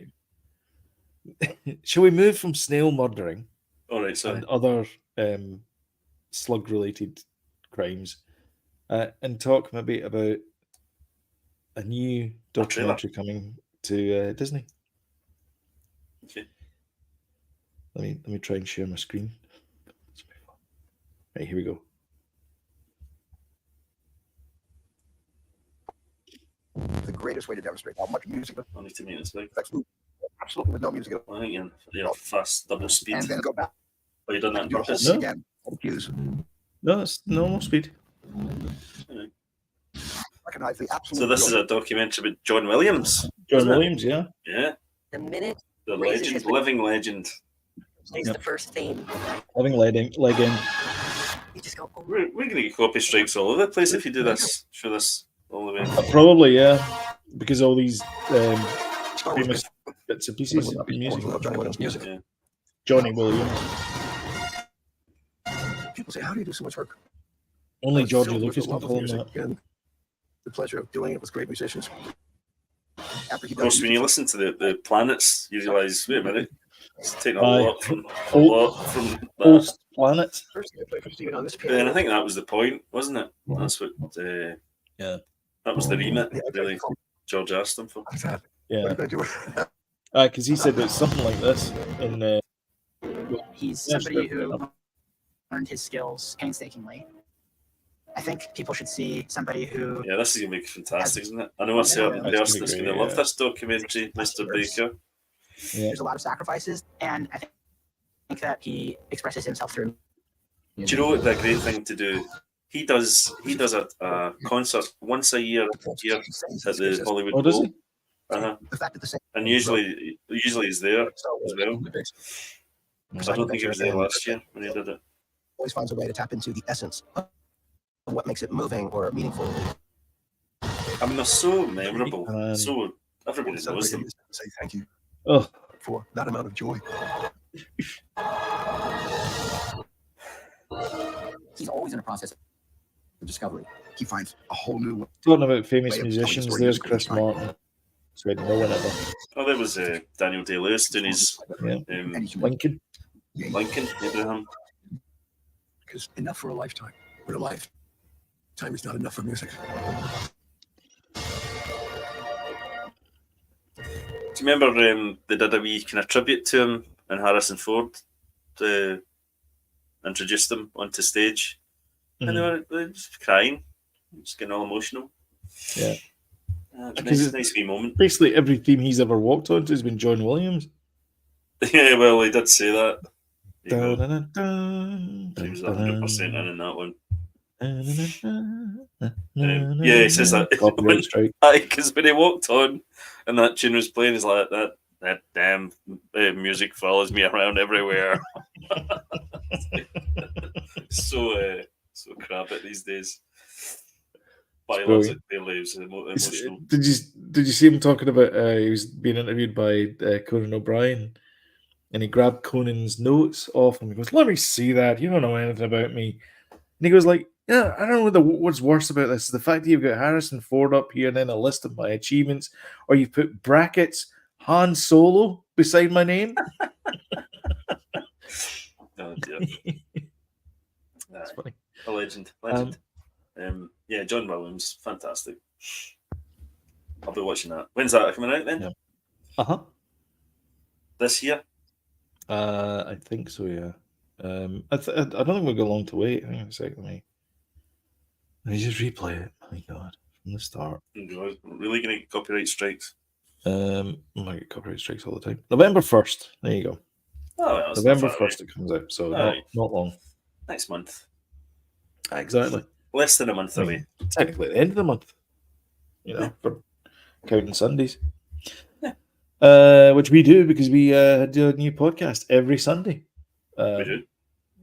Shall we move from snail murdering and other slug-related crimes and talk maybe about a new documentary coming to Disney? Okay. Let me try and share my screen. Right, here we go. The greatest way to demonstrate how much music. Only 2 minutes, like. Absolutely with no music at all. I think you're fast double speed. And then go back. Oh, you done that on purpose? No. Again. No, it's normal speed. Anyway. Recognize the absolute. So this is a documentary about John Williams. John Williams, yeah. Yeah. The minute the legend, living legend. Is the first theme. Living legend. You just go. Oh. We're going to get copy strikes all over the place if you do this. Show this all the way. Probably, yeah, because all these famous bits and pieces of music. Johnny Williams music. Yeah. Johnny Williams. People say, "How do you do so much work?" Only Georgie Lucas can call him that. And the pleasure of doing it with great musicians. Of course, when you listen to the planets, you realise, wait a minute, it's taking a lot from that. Post planets. And I think that was the point, wasn't it? That's what. Yeah. That was the remit, really. George asked him for. Yeah. Because he said it's something like this in. He's somebody who learned his skills painstakingly. I think people should see somebody who. Yeah, this is going to be fantastic, isn't it? I know a certain person that's going to love this documentary, Mr. Baker. Yeah. There's a lot of sacrifices, and I think that he expresses himself through. Do you know what the great thing to do? He does a concert once a year here at the Hollywood Bowl. And usually he's there as well. I don't think he was there last year when he did it. Always finds a way to tap into the essence of what makes it moving or meaningful. I mean, they're so memorable. So everybody knows them. Say thank you for that amount of joy. He's always in a process of discovery. He finds a whole new. Talking about famous musicians, there's Chris Martin. So no one ever. Oh, there was Daniel Day-Lewis doing his Lincoln, Abraham. Because enough for a lifetime, but a lifetime is not enough for music. Do you remember they did a wee kind of tribute to him and Harrison Ford introduced him onto stage, and they were just crying, just getting all emotional. Yeah. Nice wee moment. Basically, every theme he's ever walked onto has been John Williams. Yeah, well, he did say that. There you go. Dun, dun, He was dun, 100% dun. in that one. Yeah, He says that copyright strike. because when he walked on and that tune was playing, he's like, that damn music follows me around everywhere. so crap it these days. But I love it. Barely was emotional. Did you see him talking about? He was being interviewed by Conan O'Brien, and he grabbed Conan's notes off him. He goes, "Let me see that. You don't know anything about me." And he goes, "Like, yeah, I don't know what's worse about this: the fact that you've got Harrison Ford up here and then a list of my achievements, or you put brackets Han Solo beside my name." Oh dear. That's funny. A legend. Yeah, John Williams, fantastic. I'll be watching that. When's that coming out then? Yeah. This year? I think so. Yeah. I don't think we'll go long to wait. Hang on a second, mate. Let me just replay it. My God, from the start. We're really going to get copyright strikes. I might get copyright strikes all the time. November 1st. There you go. Oh, well, November 1st it comes out, so not long. Next month. Exactly. Less than a month away. Technically, at the end of the month. You know, for counting Sundays. Yeah. Which we do because we do a new podcast every Sunday. We do.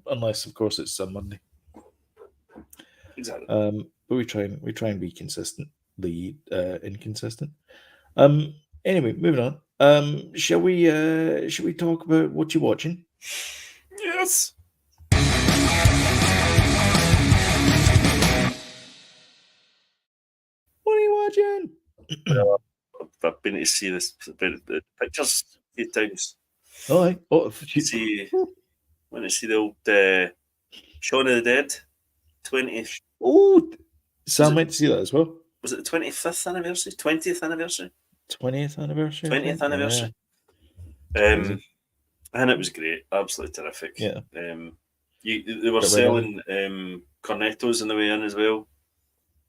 Unless, of course, it's a Monday. Exactly. But we try and be consistently inconsistent. Anyway, moving on. Shall we talk about what you're watching? Yes. What are you watching? Well, I've been to see the pictures a few times. Oh, went to see the old Shaun of the Dead 20th. Oh, Sam went to see that as well. Was it the 25th anniversary? 20th anniversary? 20th anniversary. 20th anniversary. Yeah. And it was great. Absolutely terrific. Yeah. They were selling cornettos on the way in as well.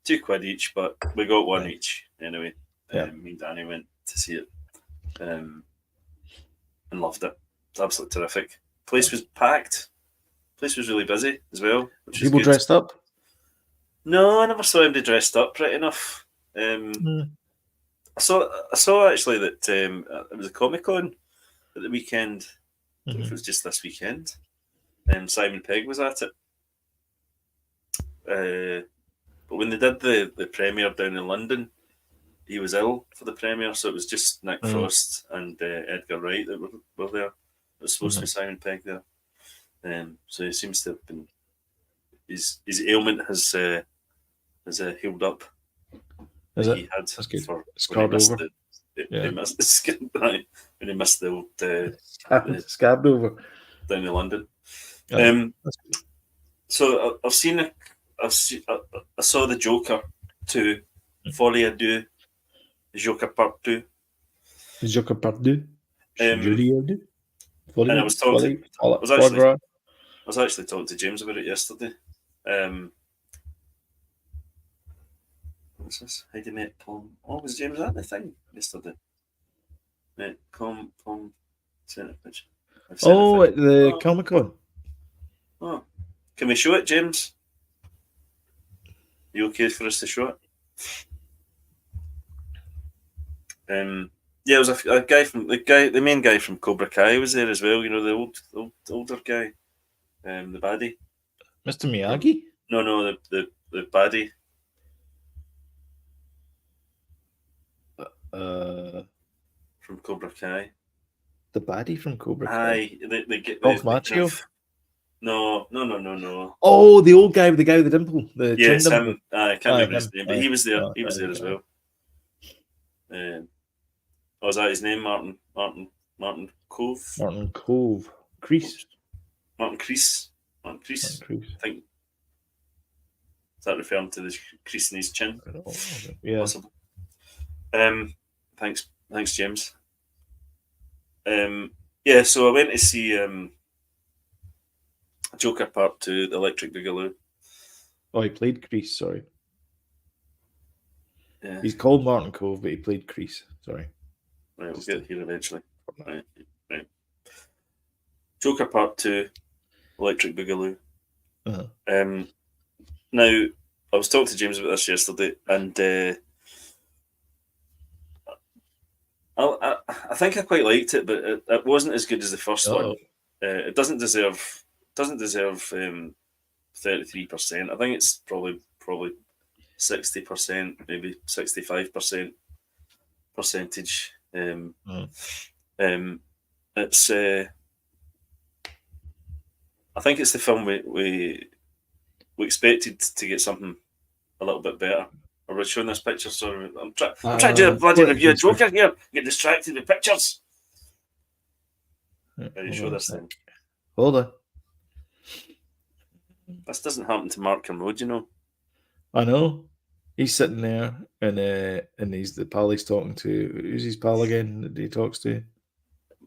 £2 each, but we got one each anyway. Yeah. Me and Danny went to see it and loved it. It's absolutely terrific. Place was packed. Place was really busy as well. People dressed up? No, I never saw anybody dressed up right enough. I saw actually that it was a Comic-Con at the weekend. I don't know if it was just this weekend. Simon Pegg was at it. But when they did the premiere down in London, he was ill for the premiere, so it was just Nick Frost and Edgar Wright that were there. It was supposed to be Simon Pegg there. So he seems to have been... His ailment has healed up. Is it? He had That's good. Scarred over. He missed the skin when he missed the old scabbed over down in London. That's good. So I saw the Joker 2, Folie à Deux, Joker Part 2. Joker Part 2. And I was talking. I was actually talking to James about it yesterday. What's this? Heidi met Pom. Oh, was James at the thing yesterday? Met Pom. Sent a picture. At the Comic-Con. Oh, can we show it, James? You okay for us to show it? Yeah, it was a guy from the main guy from Cobra Kai was there as well. You know, the older guy, the baddie. Mr. Miyagi? No, the baddie. From Cobra Kai. The baddie from Cobra Kai. Aye, they get Macho. No. Oh, the old guy with the dimple. Yes, chin him. dimple. I can't remember his name, but he was there. He was there as well. Was that his name? Martin Cove. Martin Cove. Crease. Martin Crease. I think. Is that referring to the crease in his chin? I don't know. Yeah. Possible. Thanks, James. Yeah, so I went to see Joker Part 2, The Electric Boogaloo. Oh, he played Crease, sorry. Yeah. He's called Martin Cove, but he played Crease. Sorry. Right, we'll get here eventually. Right. Joker Part 2, Electric Boogaloo. Uh-huh. Now, I was talking to James about this yesterday, and I think I quite liked it, but it wasn't as good as the first one. It doesn't deserve 33%. I think it's probably 60%, maybe 65% percentage. It's I think it's the film we expected to get something a little bit better. Are we showing this picture? Sorry, I'm trying to do a bloody review of Joker here. Get distracted with pictures. Are you show this thing? Hold on. This doesn't happen to Mark Kermode, you know. I know. He's sitting there, and he's the pal he's talking to. Who's his pal again that he talks to?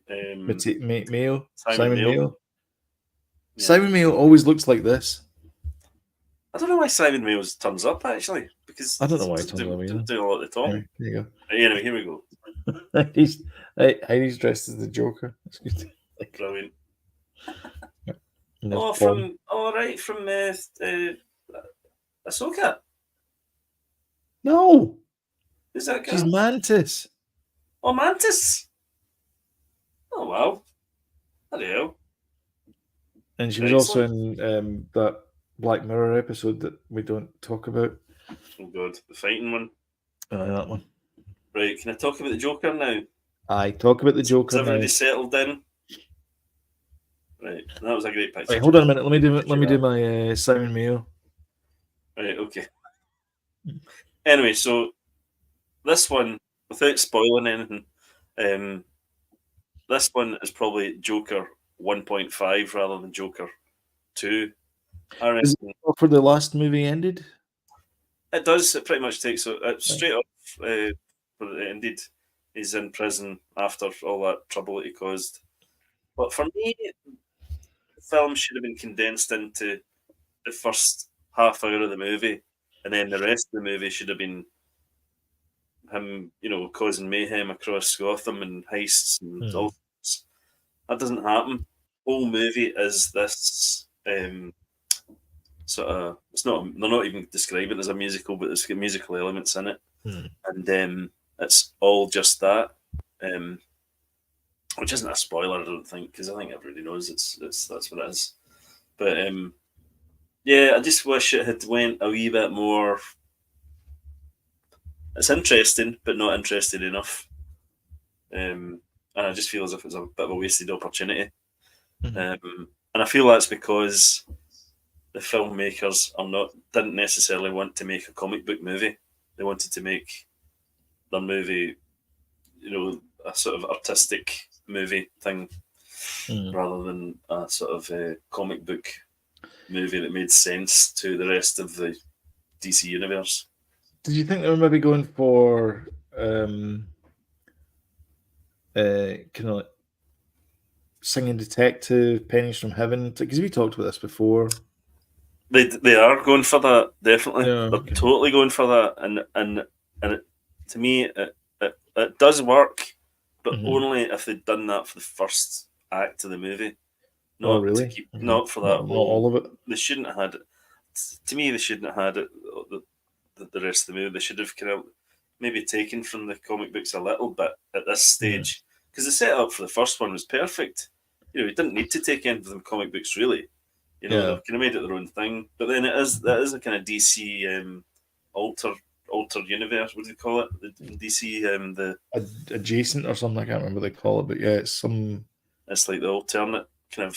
Mayo. Simon Mayo. Yeah. Simon Mayo always looks like this. I don't know why Simon Mayo turns up, actually, because I don't know why he turns up. Doesn't do a lot of the talking. There you go. Anyway, here we go. Heidi's dressed as the Joker. That's good. Brilliant. From Ahsoka. No. Who's that girl? She's Mantis. Oh, Mantis. Oh, wow. Bloody hell. And she was also in that Black Mirror episode that we don't talk about. Oh, God. The fighting one. That one. Right. Can I talk about the Joker now? Aye, talk about the Joker. Is everybody settled in? Right. That was a great picture. Wait, hold on a minute. Let me do my Simon Mayo. Right, okay. Anyway, so this one, without spoiling anything, this one is probably Joker 1.5 rather than Joker 2. Is it for the last movie ended? It does. It pretty much takes it straight up. Indeed, he's in prison after all that trouble that he caused. But for me, the film should have been condensed into the first half hour of the movie, and then the rest of the movie should have been him, causing mayhem across Gotham and heists and all this. That doesn't happen. The whole movie is this sort of. It's not. They're not even describing it as a musical, but it's got musical elements in it, and it's all just that. Which isn't a spoiler, I don't think, because I think everybody knows that's what it is. But yeah, I just wish it had went a wee bit more. It's interesting, but not interesting enough. And I just feel as if it's a bit of a wasted opportunity. And I feel that's because the filmmakers didn't necessarily want to make a comic book movie. They wanted to make their movie, a sort of artistic movie thing, rather than a sort of comic book movie that made sense to the rest of the DC universe. Did you think they were maybe going for kind of like Singing Detective, Pennies from Heaven? Because we talked about this before. They are going for that, definitely. Yeah, okay. They're totally going for that, and it, to me, it does work, but only if they'd done that for the first act of the movie. Not really? Not for that not all of it. They shouldn't have had it. To me, they shouldn't have had it. The rest of the movie, they should have kind of maybe taken from the comic books a little bit at this stage, because the setup for the first one was perfect. You didn't need to take any of them comic books really. They kind of made it their own thing. But then that is a kind of DC altered universe. What do you call it? The DC the adjacent or something. I can't remember what they call it, but yeah, it's like the alternate kind of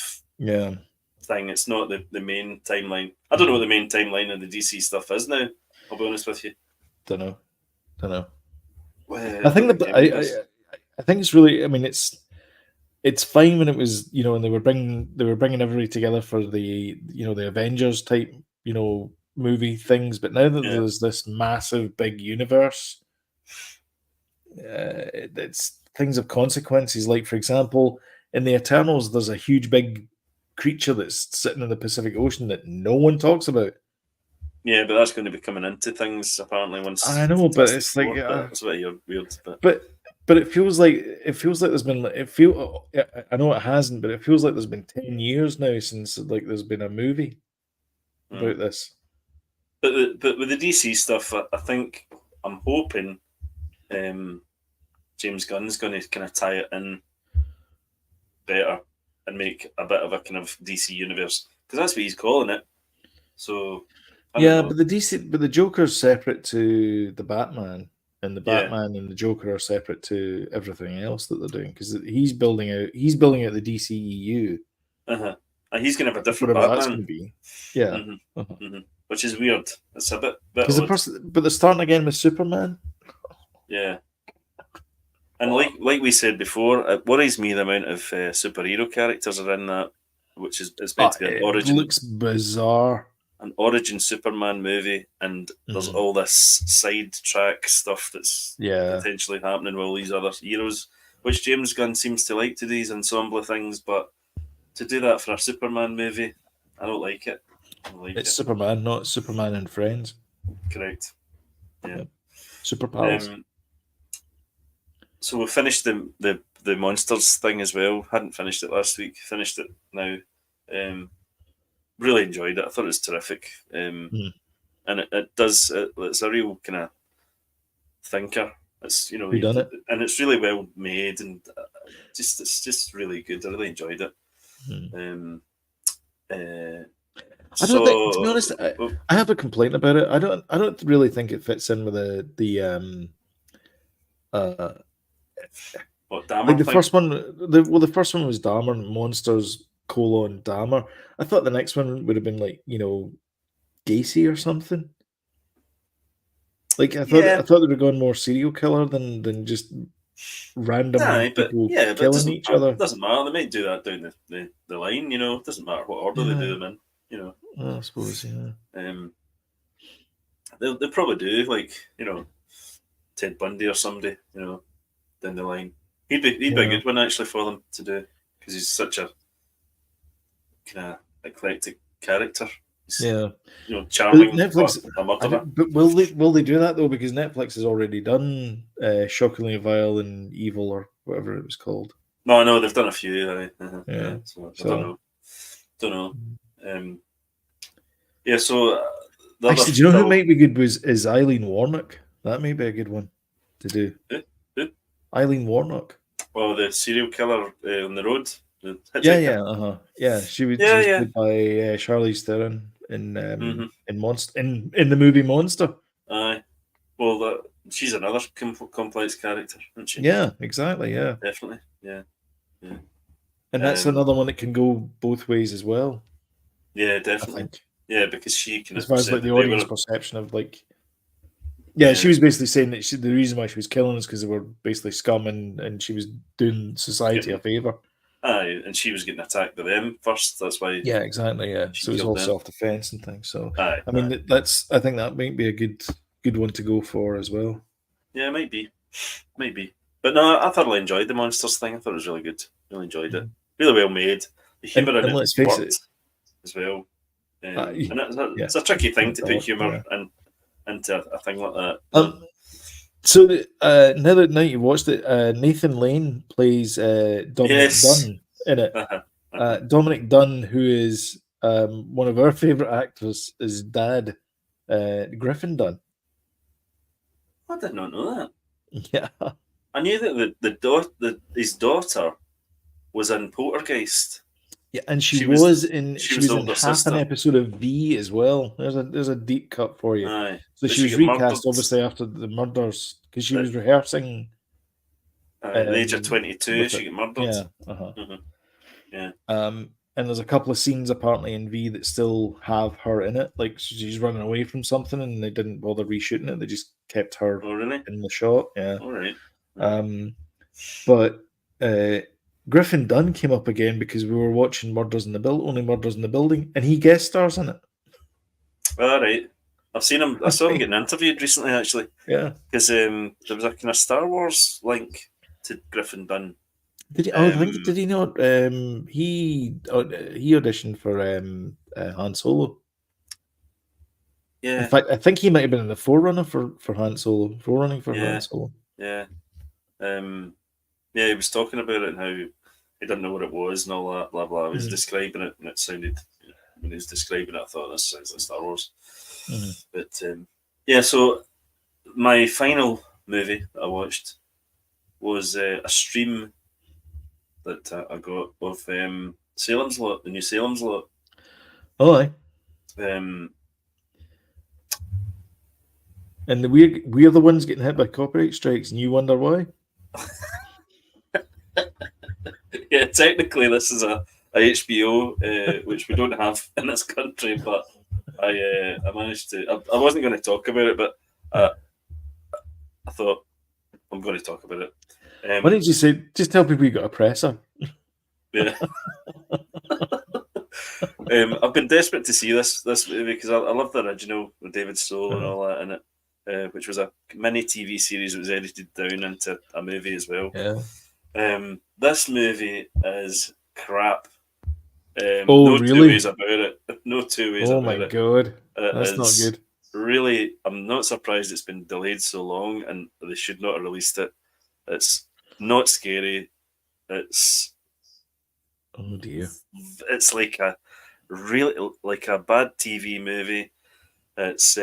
thing. It's not the main timeline. I don't know what the main timeline of the DC stuff is now. I'll be honest with you. Don't know. Well, I think I think it's really. I mean, it's fine when it was, and they were bringing everybody together for the the Avengers type movie things. But now that there's this massive big universe, it's things of consequences. Like, for example, in the Eternals, there's a huge big creature that's sitting in the Pacific Ocean that no one talks about. Yeah, but that's going to be coming into things apparently once. I know, but it's like that's very weird. But But it feels like there's been I know it hasn't, but it feels like there's been 10 years now since like there's been a movie about this. But with the DC stuff, I think I'm hoping James Gunn's going to kind of tie it in better and make a bit of a kind of DC universe, because that's what he's calling it. So but the Joker's separate to the Batman, and the Batman and the Joker are separate to everything else that they're doing, because he's building out the DCEU. And he's going to have a different Whatever Batman. that's going to be. Yeah. Which is weird. It's a bit but they're starting again with Superman. Yeah. And like we said before, it worries me the amount of superhero characters are in that, which is meant to be an origin. It looks bizarre. An origin Superman movie, and there's all this sidetrack stuff that's potentially happening with all these other heroes, which James Gunn seems to like to do, these ensemble things, but to do that for a Superman movie, I don't like it. It's Superman, not Superman and Friends. Correct. Yeah. Superpowers. So we finished the Monsters thing as well. Hadn't finished it last week. Finished it now. Really enjoyed it. I thought it was terrific. And it does. It's a real kind of thinker. It's done it, and it's really well made, and it's just really good. I really enjoyed it. I don't think, to be honest, I have a complaint about it. I don't really think it fits in with the what, Dahmer like the thing? first one. The first one was Dahmer, Monsters : Dahmer. I thought the next one would have been like Gacy or something. Like I thought they were going more serial killer than just random people killing each other. It doesn't matter. They might do that down the line. It doesn't matter what order they do them in. I suppose, They'll probably do like Ted Bundy or somebody down the line. He'd be a good one actually for them to do, because he's such a kind of eclectic character. He's, charming. Netflix, but will they do that though? Because Netflix has already done Shockingly Vile and Evil, or whatever it was called. No, they've done a few. So I don't know. So actually, do you know who might be good is Eileen Warnock? That may be a good one to do. Who? Eileen Warnock. Oh, the serial killer on the road. Yeah. She was played by Charlize Theron in the movie Monster. Aye. Well, she's another complex character, isn't she? Yeah, exactly. Yeah, definitely. Yeah. And that's another one that can go both ways as well. Yeah, definitely. I think. Yeah, because she can. As far as like the audience perception of like. Yeah, she was basically saying that the reason why she was killing is because they were basically scum, and she was doing society a favour. Aye, and she was getting attacked by them first. That's why. Yeah, exactly. Yeah, so it was all self-defense and things. So I mean, I think that might be a good one to go for as well. Yeah, it might be. But no, I thoroughly enjoyed the Monsters thing. I thought it was really good. Really enjoyed it. Really well made. The humour in it let's face worked as well. And it's a tricky thing to put humour into a thing like that. So now that you've watched it, Nathan Lane plays Dominic Dunn in it. Dominic Dunn, who is one of our favourite actors, is dad, Griffin Dunn. I did not know that. Yeah, I knew that his daughter was in Poltergeist. Yeah, and she was in half sister. an episode of V as well. There's a deep cut for you. Aye. So she was recast obviously after the murders, because she was rehearsing. At the age of 22, she got murdered. Yeah. And there's a couple of scenes apparently in V that still have her in it. Like she's running away from something, and they didn't bother reshooting it. They just kept her in the shot. Yeah. All right. But Griffin Dunn came up again because we were watching Only Murders in the Building, and he guest stars in it. All right. I've seen him. I saw him getting interviewed recently, actually. Yeah. Because there was a kind of Star Wars link to Griffin Dunn. Did he? Did he not? He auditioned for Han Solo. Yeah. In fact, I think he might have been in the forerunner for Han Solo. Han Solo. Yeah. Yeah, he was talking about it and how he didn't know what it was and all that, blah blah. He was describing it, and it sounded, when he was describing it, I thought this sounds like Star Wars. But yeah, so my final movie that I watched was a stream that I got of Salem's Lot, the new Salem's Lot. Oh, aye. Um, And we're the ones getting hit by copyright strikes, and you wonder why? yeah, technically this is a HBO, which we don't have in this country, but I managed to. I wasn't going to talk about it, but I thought I'm going to talk about it. Why didn't you say, just tell people you got a presser? Yeah. I've been desperate to see this movie because I love the original with David Soul and all that in it, which was a mini TV series that was edited down into a movie as well. Yeah. This movie is crap. Oh, no really? two ways about it. No two ways Oh about my it. god, It that's not is good. Really, I'm not surprised it's been delayed so long, and they should not have released it. It's not scary. It's Oh dear. It's like a really like a bad TV movie. It's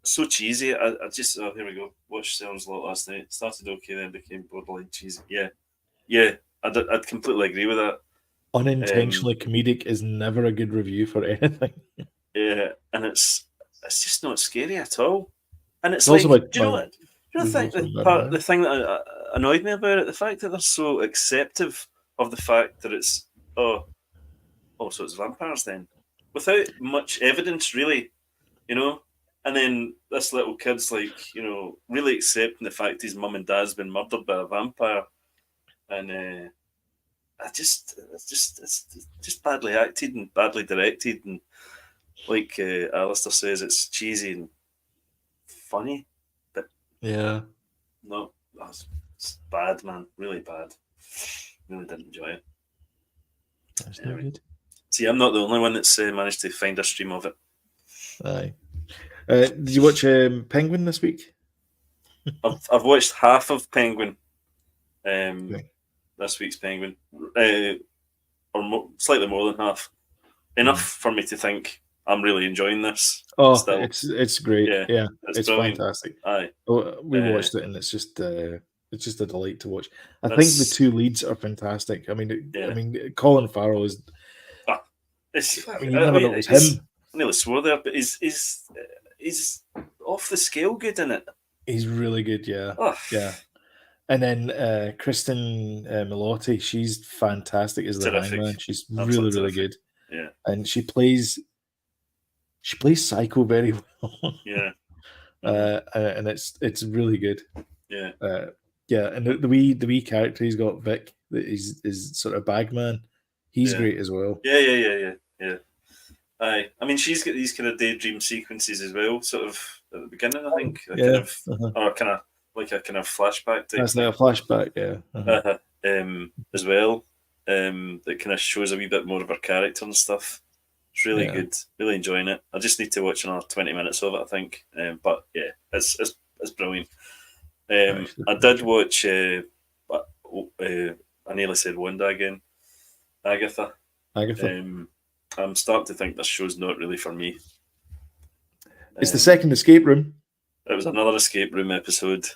so cheesy. I just here we go. Watched Sam's Lot last night. Started okay, then became borderline cheesy. Yeah. I'd completely agree with that. Unintentionally comedic is never a good review for anything. Yeah, and it's just not scary at all. And it's Also like, my- do you know my what? Do you know review the thing that annoyed me about it? The fact that they're so acceptive of the fact that it's so it's vampires then, without much evidence, really, you know. And then this little kid's like, really accepting the fact his mum and dad's been murdered by a vampire, and it's just badly acted and badly directed, and like Alistair says, it's cheesy and funny, but Yeah. no, it's bad, man, really bad. Really didn't enjoy it. That's not good. See, I'm not the only one that's managed to find a stream of it. Aye. Did you watch Penguin this week? I've watched half of Penguin. Okay. This week's Penguin, or slightly more than half. Enough for me to think I'm really enjoying this. Oh, still. it's great. Yeah, it's brilliant. fantastic. Aye, We watched it, and it's just a delight to watch. I think the two leads are fantastic. I mean, Colin Farrell is. You never know it was him. I nearly swore there, but he's off the scale good in it. He's really good, yeah. Yeah. And then Kristen Milotti, she's fantastic as the hangman. She's really, really good. Yeah. And she plays Psycho very well. Yeah. And it's really good. Yeah. Yeah, and the wee character he's got, Vic, that is sort of bagman. He's great as well. Yeah. Aye, I mean, she's got these kind of daydream sequences as well, sort of at the beginning, I think. Or kind of like a kind of flashback type. That's like a flashback, yeah. As well, that kind of shows a wee bit more of her character and stuff. It's really good. Really enjoying it. I just need to watch another 20 minutes of it, I think. But yeah, it's brilliant. I did watch. I nearly said Wanda again. Agatha. I'm starting to think this show's not really for me. It's the second escape room. It was another escape room episode.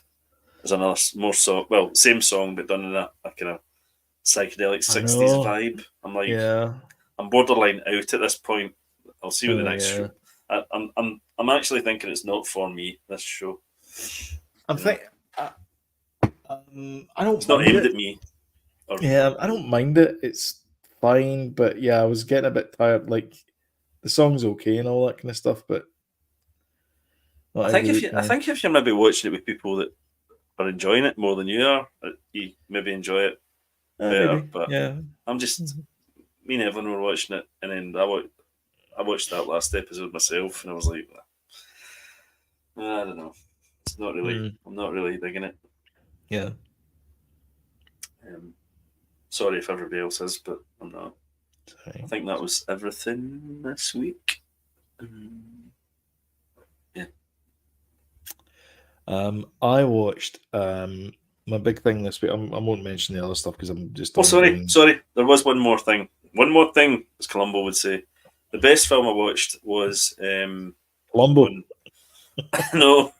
There's another more song. Well, same song, but done in a kind of psychedelic 60s vibe. I'm like, I'm borderline out at this point. I'll see what the next show. I'm actually thinking it's not for me, this show. I'm thinking. I don't. It's not aimed at me. I don't mind it. It's fine, but yeah, I was getting a bit tired. Like the song's okay and all that kind of stuff, but I think if you're maybe watching it with people that are enjoying it more than you are, you maybe enjoy it better. Maybe. But I'm just me and Evan were watching it, and then I watched that last episode myself, and I was like, I don't know. It's not really. I'm not really digging it. Yeah. Sorry if everybody else is, but I'm not. Sorry. I think that was everything this week. Yeah. I watched my big thing this week. I won't mention the other stuff because I'm just. Oh, sorry. There was one more thing. One more thing, as Columbo would say. The best film I watched was Columbo. No.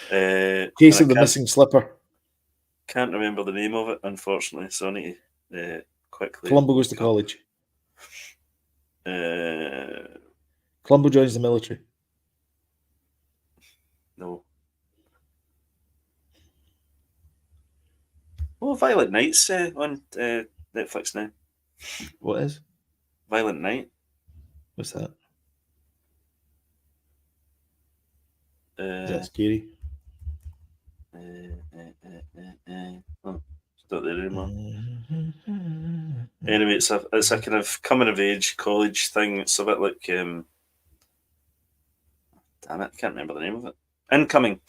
Case of the Missing Slipper. Can't remember the name of it, unfortunately. So I need to quickly. Columbo goes to college. Columbo joins the military. No. Oh, Violent Night's on Netflix now. What is? Violent Night. What's that? Is Uh, that scary? oh, it's not there anymore. Anyway, it's a kind of coming of age college thing. It's a bit like damn it, I can't remember the name of it. Incoming.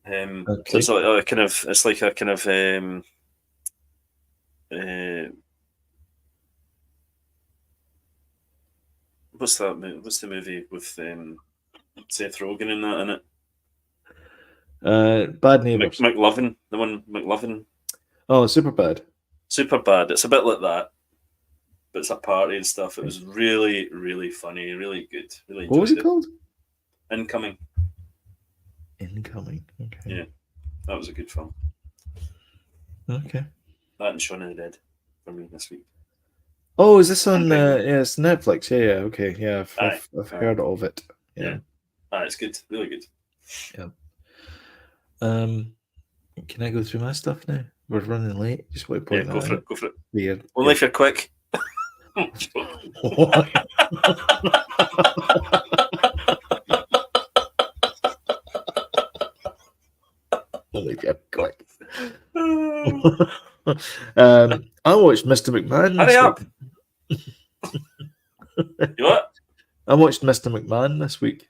Okay. So it's like a kind of what's that movie? What's the movie with Seth Rogen in that in it? Bad Neighbours. McLovin, the one McLovin. Oh, Super Bad. Super Bad. It's a bit like that, but it's a party and stuff. It was really, really funny, really good. Really. What was it called? Incoming. Okay. Yeah, that was a good film. Okay. That and Shaun of the Dead for me this week. Oh, is this on? Yeah, it's Netflix. Yeah. Okay. Yeah, I've heard of it. Yeah. It's good. Really good. Yeah. Can I go through my stuff now? We're running late. Just want to point Go for it. Go for it. Weird. Only if you're quick. Only if you're quick. I watched Mr. McMahon. Hurry up! You what? I watched Mr. McMahon this week.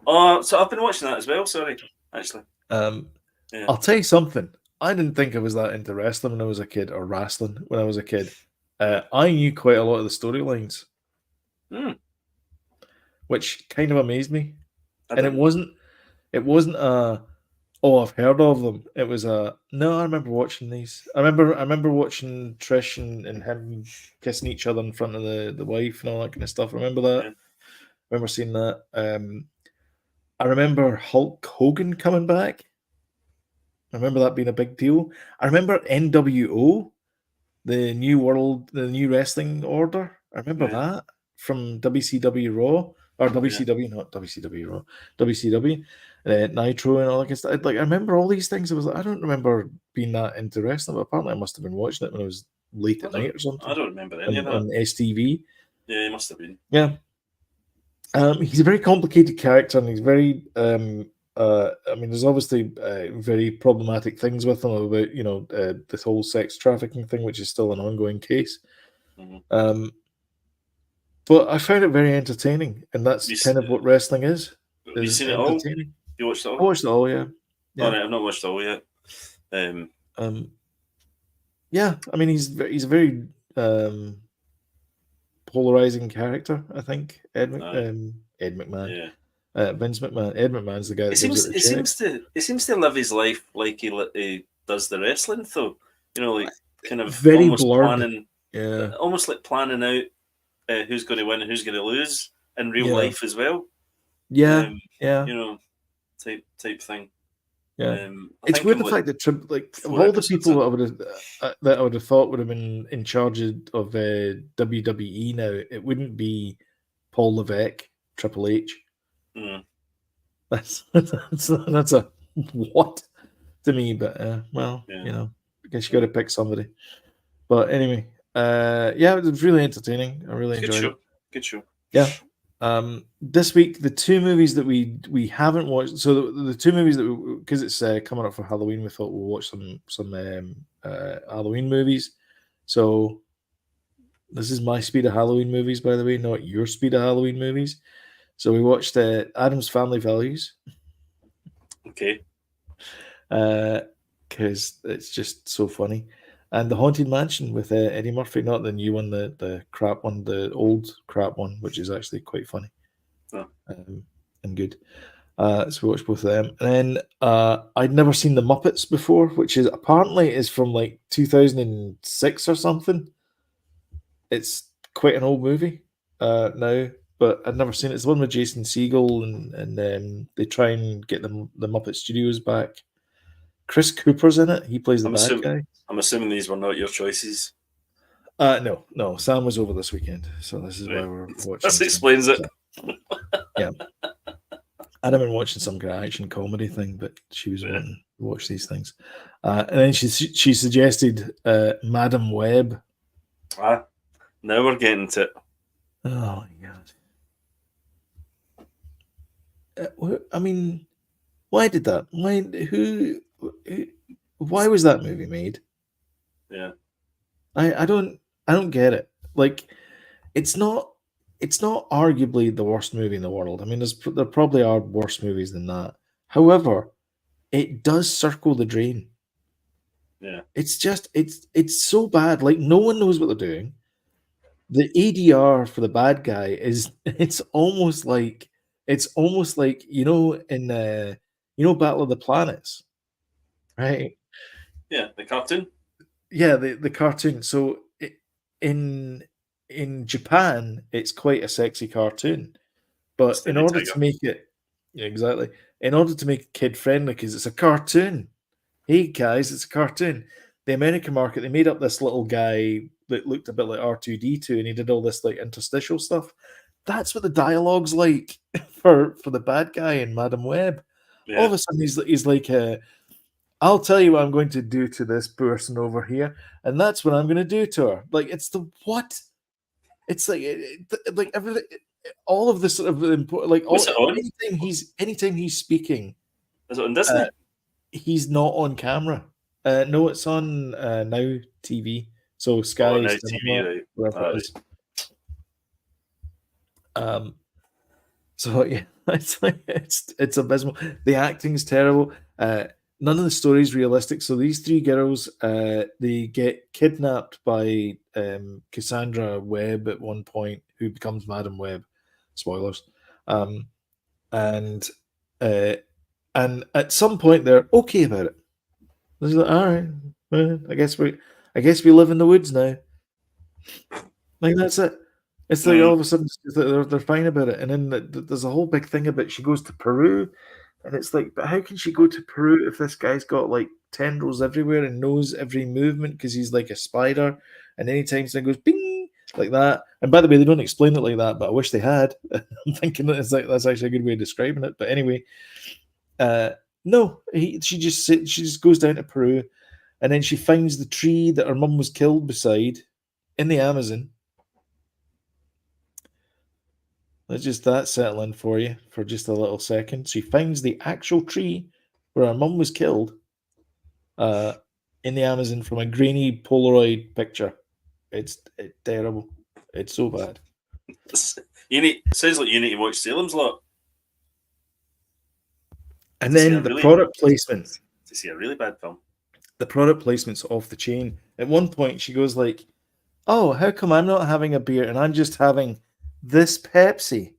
Oh, so I've been watching that as well. Sorry, actually. I'll tell you something. I didn't think I was that into wrestling when I was a kid, or wrestling when I was a kid. I knew quite a lot of the storylines, which kind of amazed me. And it wasn't a, oh, I've heard of them. It was a, no, I remember watching these. I remember watching Trish and him kissing each other in front of the wife and all that kind of stuff. I remember that. Yeah. I remember seeing that. I remember Hulk Hogan coming back. I remember that being a big deal. I remember NWO, the new wrestling order. I remember that from WCW Raw, or WCW, not WCW Raw, WCW, Nitro and all that kind of stuff. Like, I remember all these things. I was like, I don't remember being that into wrestling, but apparently I must have been watching it when I was late at night or something. I don't remember any of that. On STV. Yeah, he must have been. Yeah. He's a very complicated character, and he's very I mean, there's obviously very problematic things with him about, this whole sex trafficking thing, which is still an ongoing case. Mm-hmm. But I found it very entertaining, and that's kind of what wrestling is. Have you seen it all? You watched it all? I watched it all, yeah. Oh, no, I've not watched it all yet. Yeah, I mean, he's a very polarizing character, I think. Ed McMahon. Yeah. Vince McMahon. Ed McMahon's the guy that he seems to live his life like he does the wrestling, though. Like kind of very almost blurred. almost like planning out who's going to win and who's going to lose in real life as well. Yeah, type thing. Yeah, it's weird the fact that of all the people that I would have thought would have been in charge of WWE now, it wouldn't be Paul Levesque, Triple H. That's a what to me, but I guess you got to pick somebody. But anyway, it was really entertaining. I really enjoyed it. Good show. Yeah. This week, the two movies that we haven't watched. So the two movies that because it's coming up for Halloween, we thought we'll watch some Halloween movies. So this is my speed of Halloween movies, by the way, not your speed of Halloween movies. So we watched Addams Family Values. Okay. Because it's just so funny. And The Haunted Mansion with Eddie Murphy, not the new one, the crap one, the old crap one, which is actually quite funny. and good. So we watched both of them, and then I'd never seen the Muppets before, which is apparently is from like 2006 or something. It's quite an old movie now, but I'd never seen it. It's the one with Jason Segel, and they try and get the Muppet Studios back. Chris Cooper's in it. He plays the bad guy. I'm assuming these were not your choices. No. Sam was over this weekend, so this is why we're watching. This explains it. Yeah. I'd have been watching some kind of action comedy thing, but she was wanting to watch these things. And then she suggested Madam Web. Now we're getting to it. Oh my god! I mean, why did that? Why was that movie made? Yeah, I don't get it. Like, it's not arguably the worst movie in the world. I mean, there probably are worse movies than that. However, it does circle the drain. Yeah, it's just it's so bad. Like, no one knows what they're doing. The ADR for the bad guy is it's almost like in Battle of the Planets, right? Yeah, the cartoon. Yeah, the cartoon. So in Japan, it's quite a sexy cartoon, but in order to make it, yeah, exactly, in order to make it kid friendly, because it's a cartoon. Hey guys, it's a cartoon. The American market, they made up this little guy that looked a bit like R2D2, and he did all this like interstitial stuff. That's what the dialogue's like for the bad guy in Madam Web. Yeah. All of a sudden, he's like, I'll tell you what I'm going to do to this person over here, and that's what I'm going to do to her. Like, it's the what? It's like everything, all of this sort of important. Like, anytime he's speaking, is it on Disney? He's not on camera. No, it's on Now TV. So Sky, Now Cinema, TV, wherever it is. So yeah, it's abysmal. The acting's terrible. None of the story's realistic. So these three girls, they get kidnapped by Cassandra Webb at one point, who becomes Madam Web. Spoilers. And at some point they're okay about it. They're like, all right, well, I guess we live in the woods now. Like, that's it. It's like all of a sudden they're fine about it, and then there's a whole big thing about she goes to Peru, and it's like, but how can she go to Peru if this guy's got like tendrils everywhere and knows every movement because he's like a spider, and anytime something goes bing like that. And by the way, they don't explain it like that, but I wish they had. I'm thinking that that's actually a good way of describing it. But anyway, no, she just goes down to Peru, and then she finds the tree that her mum was killed beside in the Amazon. Let's just that settle in for you for just a little second. She finds the actual tree where her mum was killed in the Amazon from a grainy Polaroid picture. It's terrible. It's so bad. Sounds like you need to watch Salem's Lot. And then the product placement. To see a really bad film. The product placement's off the chain. At one point, she goes like, "Oh, how come I'm not having a beer and I'm just having this Pepsi?" Really?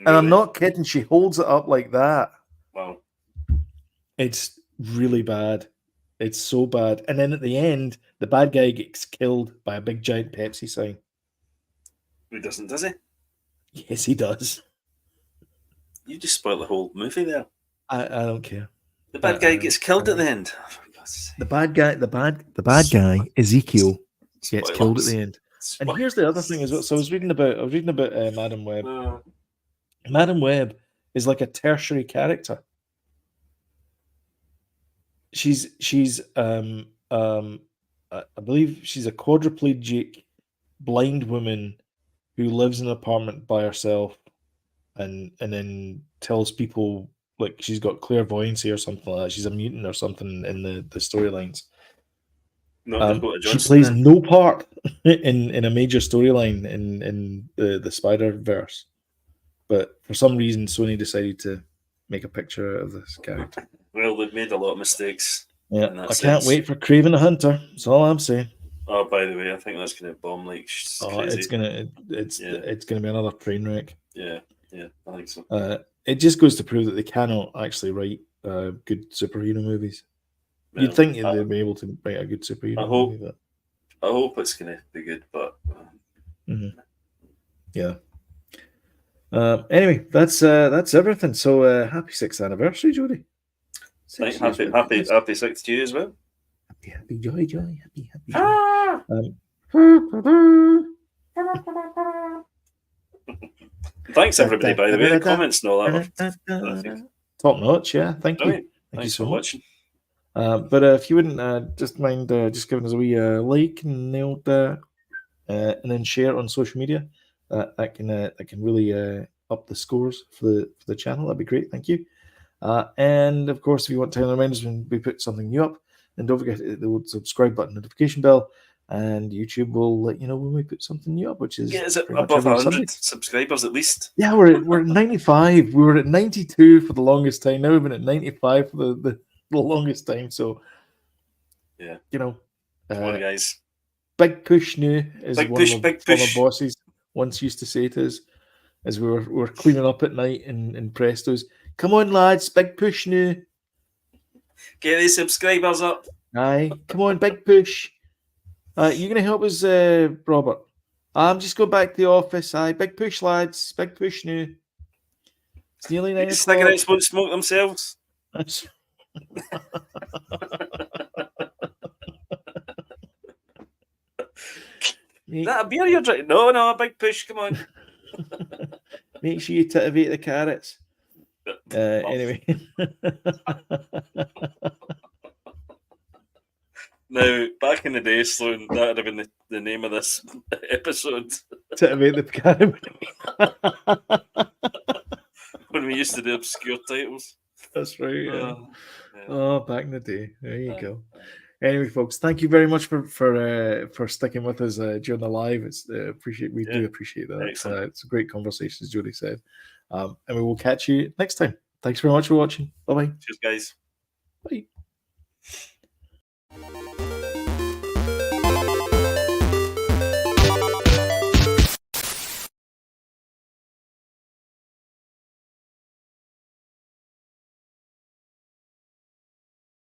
And I'm not kidding. She holds it up like that. Wow. It's really bad. It's so bad. And then at the end, the bad guy gets killed by a big giant Pepsi sign. He doesn't, does he? Yes, he does. You just spoiled the whole movie there. I don't care. The bad guy gets killed at the end. Oh, for God's sake. The bad guy, Ezekiel, gets killed at the end. And here's the other thing as well. So I was reading about Madam Web. Madam Web is like a tertiary character. She's I believe she's a quadriplegic blind woman who lives in an apartment by herself, and then tells people, like, she's got clairvoyancy or something like that. She's a mutant or something in the storylines. She plays no part in a major storyline in the Spider-Verse, but for some reason Sony decided to make a picture out of this character. Well, they've made a lot of mistakes. Yeah, I can't wait for Kraven the Hunter. That's all I'm saying. Oh, by the way, I think that's going to bomb like crazy. It's gonna be another train wreck. Yeah. I think so. It just goes to prove that they cannot actually write good superhero movies. Well, You'd think they'd be able to write a good superhero movie, but I hope it's going to be good, but yeah. Anyway, that's everything. So happy 6th anniversary, Jodie. Happy 6th to you as well. Happy joy, happy. Ah! Thanks everybody, by the way. The comments and all that. Top notch, yeah. Thank you. Thanks you so much. But if you wouldn't just mind just giving us a wee like and nailed and then share on social media, that can really up the scores for the channel. That'd be great. Thank you. And of course, if you want to remind us when we put something new up, then don't forget the subscribe button, notification bell, and YouTube will let you know when we put something new up, which is is it above 100 subscribers at least? Yeah, we're at 95. We were at 92 for the longest time. Now we've been at 95 for the longest time. So yeah, come on, guys. Big push new is big one push, of big my push. bosses once used to say to us as we were cleaning up at night in Prestos. Come on, lads, big push new. Get these subscribers up. Aye, come on, big push. You gonna help us, Robert? I'm just going back to the office. Aye, big push, lads. Big push now. It's nearly 9 o'clock. Cigarettes won't smoke themselves. That's... Is that a beer you're drinking? No, a big push. Come on. Make sure you titivate the carrots. Anyway. Now, back in the day, Sloan, that would have been the name of this episode. Titivate the carrots. When we used to do obscure titles. That's right. Yeah. Oh, back in the day. There you go. Anyway, folks, thank you very much for sticking with us during the live. It's do appreciate that. It's a great conversation, as Jodie said. And we will catch you next time. Thanks very much for watching. Bye bye. Cheers, guys. Bye.